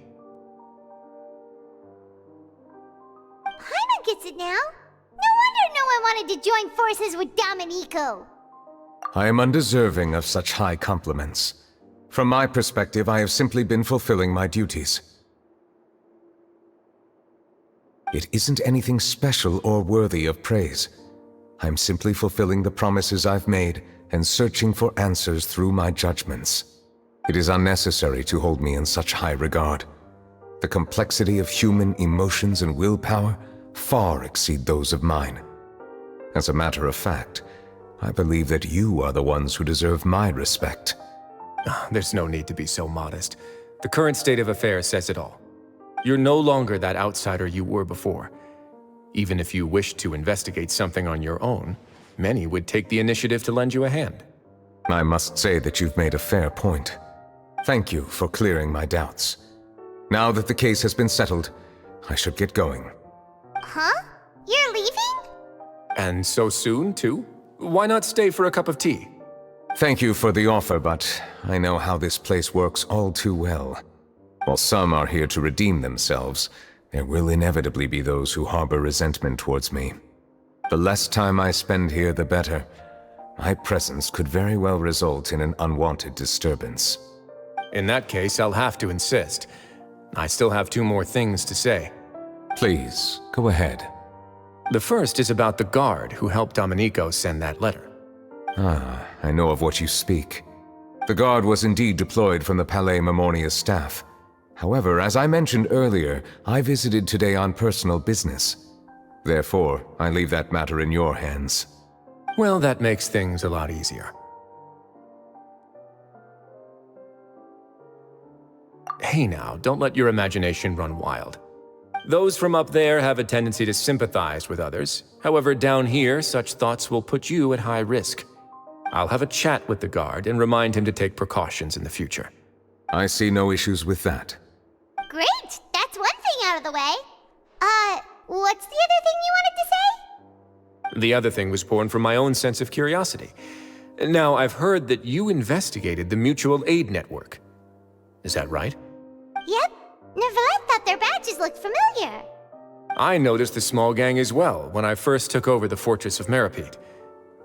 Paimon gets it now. No wonder no one wanted to join forces with Domenico. I am undeserving of such high compliments. From my perspective, I have simply been fulfilling my duties. It isn't anything special or worthy of praise. I'm simply fulfilling the promises I've made and searching for answers through my judgments. It is unnecessary to hold me in such high regard. The complexity of human emotions and willpower far exceed those of mine. As a matter of fact, I believe that you are the ones who deserve my respect. There's no need to be so modest. The current state of affairs says it all. You're no longer that outsider you were before. Even if you wished to investigate something on your own, many would take the initiative to lend you a hand. I must say that you've made a fair point. Thank you for clearing my doubts. Now that the case has been settled, I should get going. Huh? You're leaving? And so soon, too? Why not stay for a cup of tea? Thank you for the offer, but I know how this place works all too well. While some are here to redeem themselves, there will inevitably be those who harbor resentment towards me. The less time I spend here, the better. My presence could very well result in an unwanted disturbance. In that case, I'll have to insist. I still have 2 more things to say. Please, go ahead. The first is about the guard who helped Domenico send that letter. I know of what you speak. The guard was indeed deployed from the Palais Memoria's staff. However, as I mentioned earlier, I visited today on personal business. Therefore, I leave that matter in your hands. Well, that makes things a lot easier. Hey now, don't let your imagination run wild. Those from up there have a tendency to sympathize with others. However, down here, such thoughts will put you at high risk. I'll have a chat with the guard and remind him to take precautions in the future. I see no issues with that. Great! That's one thing out of the way. What's the other thing you wanted to say? The other thing was born from my own sense of curiosity. Now, I've heard that you investigated the mutual aid network. Is that right? Yep. Neuvillette thought their badges looked familiar. I noticed the small gang as well when I first took over the fortress of Meropide.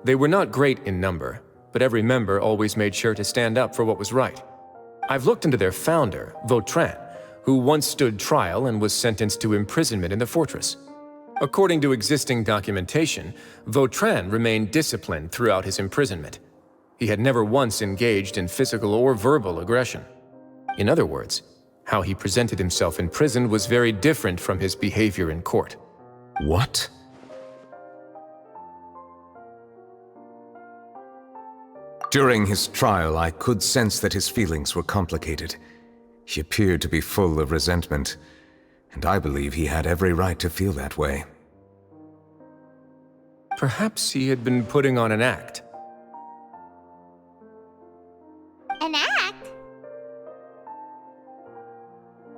They were not great in number, but every member always made sure to stand up for what was right. I've looked into their founder, Vautrin, who once stood trial and was sentenced to imprisonment in the fortress. According to existing documentation, Vautrin remained disciplined throughout his imprisonment. He had never once engaged in physical or verbal aggression. In other words, how he presented himself in prison was very different from his behavior in court. What? During his trial, I could sense that his feelings were complicated. He appeared to be full of resentment, and I believe he had every right to feel that way. Perhaps he had been putting on an act. An act?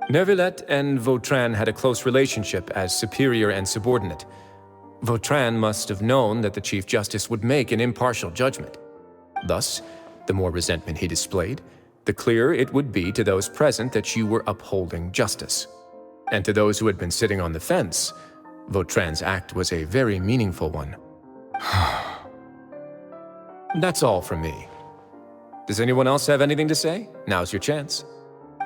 Neuvillette and Vautrin had a close relationship as superior and subordinate. Vautrin must have known that the Chief Justice would make an impartial judgment. Thus, the more resentment he displayed, the clearer it would be to those present that you were upholding justice. And to those who had been sitting on the fence, Vautrin's act was a very meaningful one. That's all from me. Does anyone else have anything to say? Now's your chance.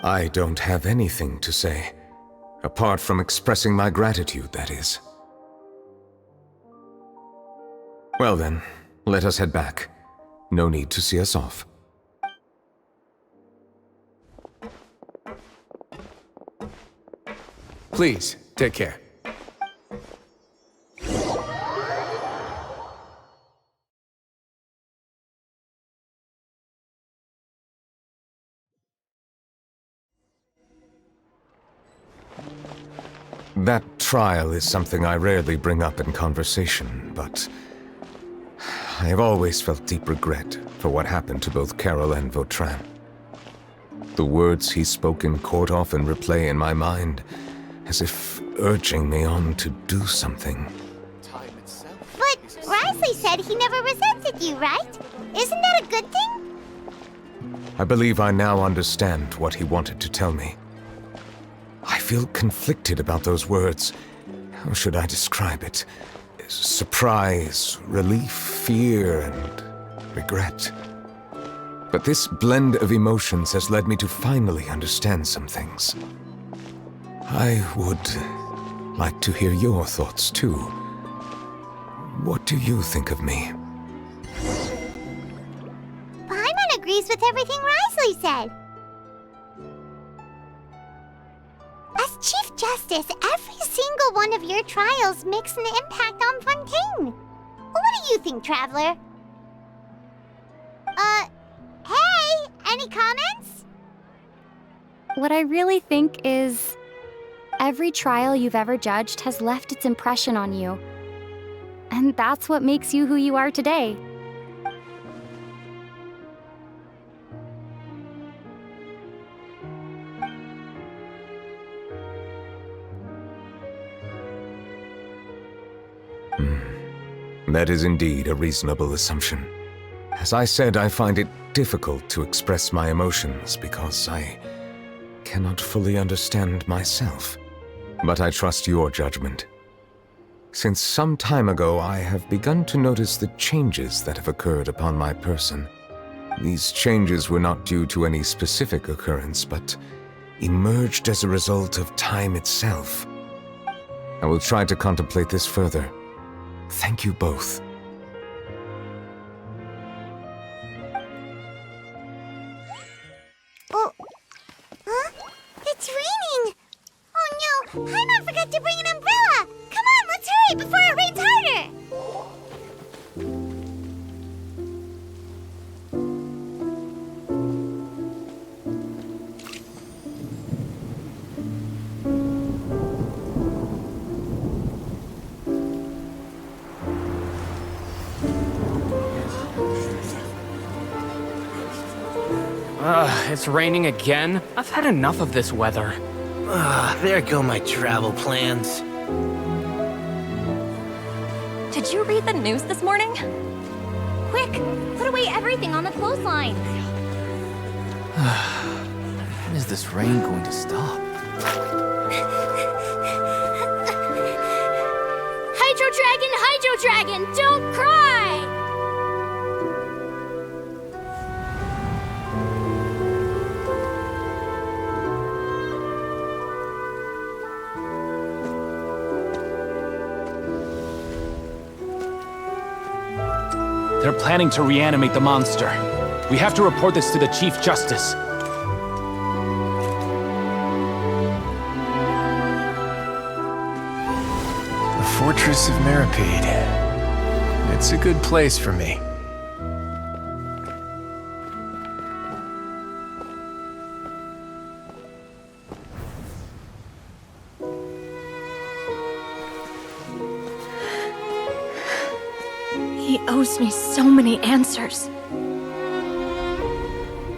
I don't have anything to say. Apart from expressing my gratitude, that is. Well then, let us head back. No need to see us off. Please, take care. That trial is something I rarely bring up in conversation, but I have always felt deep regret for what happened to both Carol and Vautrin. The words he spoke in court often replay in my mind, as if urging me on to do something. But Risley said he never resented you, right? Isn't that a good thing? I believe I now understand what he wanted to tell me. I feel conflicted about those words. How should I describe it? Surprise, relief, fear, and regret. But this blend of emotions has led me to finally understand some things. I would like to hear your thoughts, too. What do you think of me? Paimon agrees with everything Risley said. As Chief Justice, every single one of your trials makes an impact on Fontaine. What do you think, Traveler? Hey, any comments? What I really think is, every trial you've ever judged has left its impression on you. And that's what makes you who you are today. That is indeed a reasonable assumption. As I said, I find it difficult to express my emotions because I cannot fully understand myself. But I trust your judgment. Since some time ago, I have begun to notice the changes that have occurred upon my person. These changes were not due to any specific occurrence, but emerged as a result of time itself. I will try to contemplate this further. Thank you both. Oh, huh? It's raining! Oh no, Paimon forgot to bring an umbrella! Come on, let's hurry before it rains harder! It's raining again? I've had enough of this weather. There go my travel plans. Did you read the news this morning? Quick, put away everything on the clothesline. When is this rain going to stop? Hydro Dragon, don't cry! They're planning to reanimate the monster. We have to report this to the Chief Justice. The Fortress of Meripede. It's a good place for me. He owes me so many answers.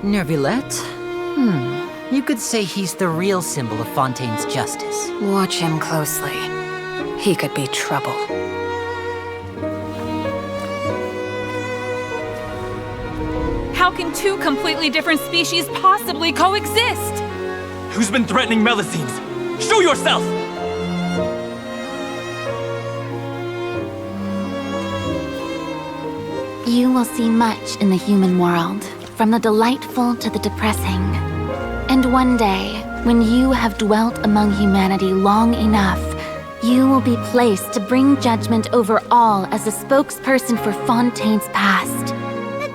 Neuvillette? You could say he's the real symbol of Fontaine's justice. Watch him closely. He could be trouble. How can two completely different species possibly coexist? Who's been threatening Melusines? Show yourself! You will see much in the human world, from the delightful to the depressing. And one day, when you have dwelt among humanity long enough, you will be placed to bring judgment over all as a spokesperson for Fontaine's past.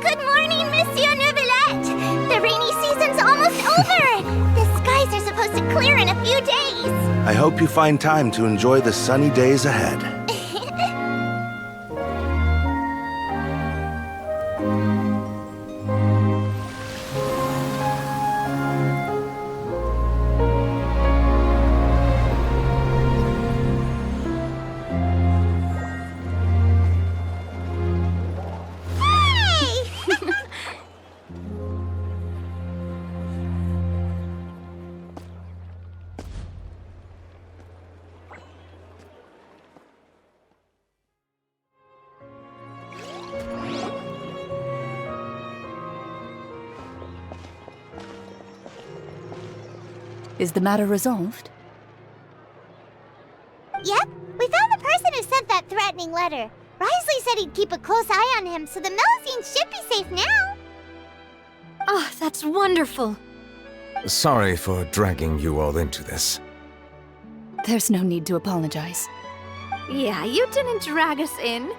Good morning, Monsieur Neuvillette! The rainy season's almost over! The skies are supposed to clear in a few days! I hope you find time to enjoy the sunny days ahead. Is the matter resolved? Yep, we found the person who sent that threatening letter. Risley said he'd keep a close eye on him, so the Melusines should be safe now. Oh, that's wonderful. Sorry for dragging you all into this. There's no need to apologize. Yeah, you didn't drag us in.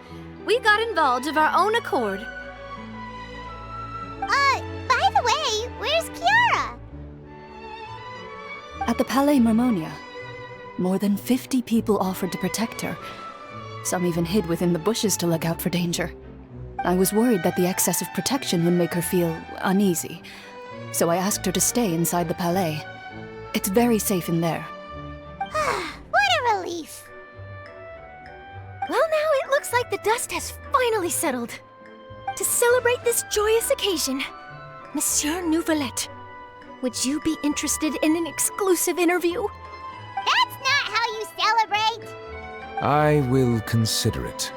We got involved of our own accord. By the way, where's Kiara? At the Palais Mermonia, more than 50 people offered to protect her. Some even hid within the bushes to look out for danger. I was worried that the excess of protection would make her feel uneasy, so I asked her to stay inside the Palais. It's very safe in there. What a relief. Well, now it looks like the dust has finally settled. To celebrate this joyous occasion, Monsieur Neuvillette, would you be interested in an exclusive interview? That's not how you celebrate! I will consider it.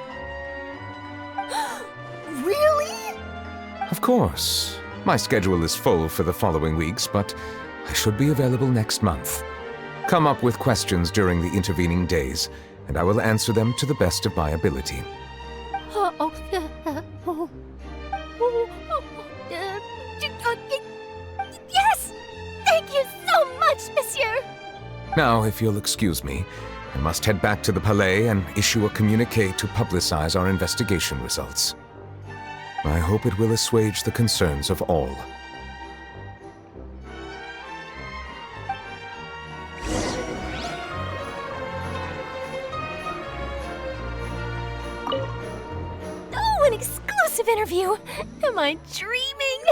Really? Of course. My schedule is full for the following weeks, but I should be available next month. Come up with questions during the intervening days, and I will answer them to the best of my ability. Yes! Thank you so much, Monsieur! Now, if you'll excuse me, I must head back to the Palais and issue a communique to publicize our investigation results. I hope it will assuage the concerns of all. Oh, an exclusive interview! Am I dreaming?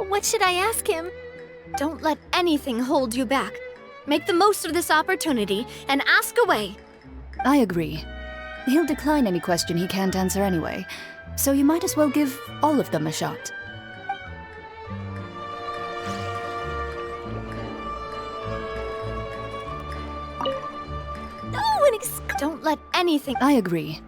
What should I ask him? Don't let anything hold you back. Make the most of this opportunity and ask away. I agree. He'll decline any question he can't answer anyway, so you might as well give all of them a shot. Oh, don't let anything... I agree.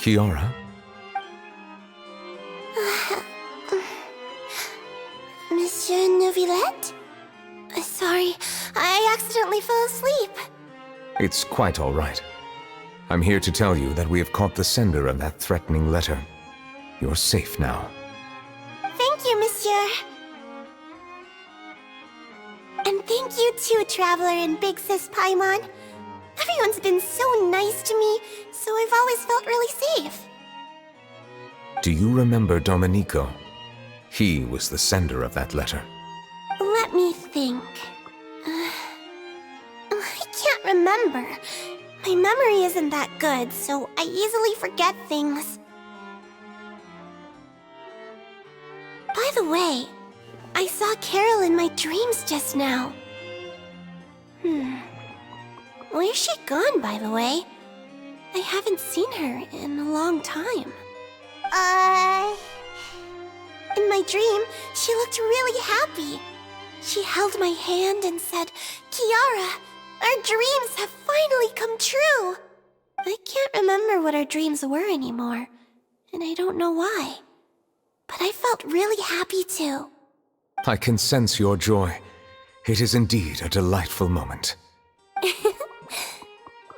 Kiara? Monsieur Neuvillette? Sorry, I accidentally fell asleep. It's quite all right. I'm here to tell you that we have caught the sender of that threatening letter. You're safe now. Thank you, Monsieur. And thank you too, Traveler and Big Sis Paimon. Everyone's been so nice to me, so I've always felt really safe. Do you remember Domenico? He was the sender of that letter. Let me think. I can't remember. My memory isn't that good, so I easily forget things. By the way, I saw Carol in my dreams just now. Where's she gone, by the way? I haven't seen her in a long time. In my dream, she looked really happy. She held my hand and said, "Kiara, our dreams have finally come true." I can't remember what our dreams were anymore, and I don't know why. But I felt really happy too. I can sense your joy. It is indeed a delightful moment.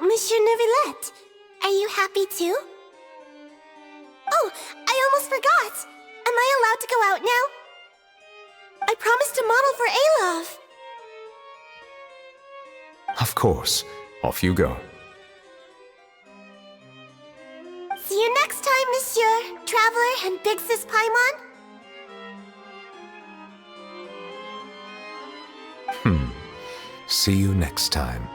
Monsieur Neuvillette, are you happy too? Oh, I almost forgot! Am I allowed to go out now? I promised to model for Alov. Of course. Off you go. See you next time.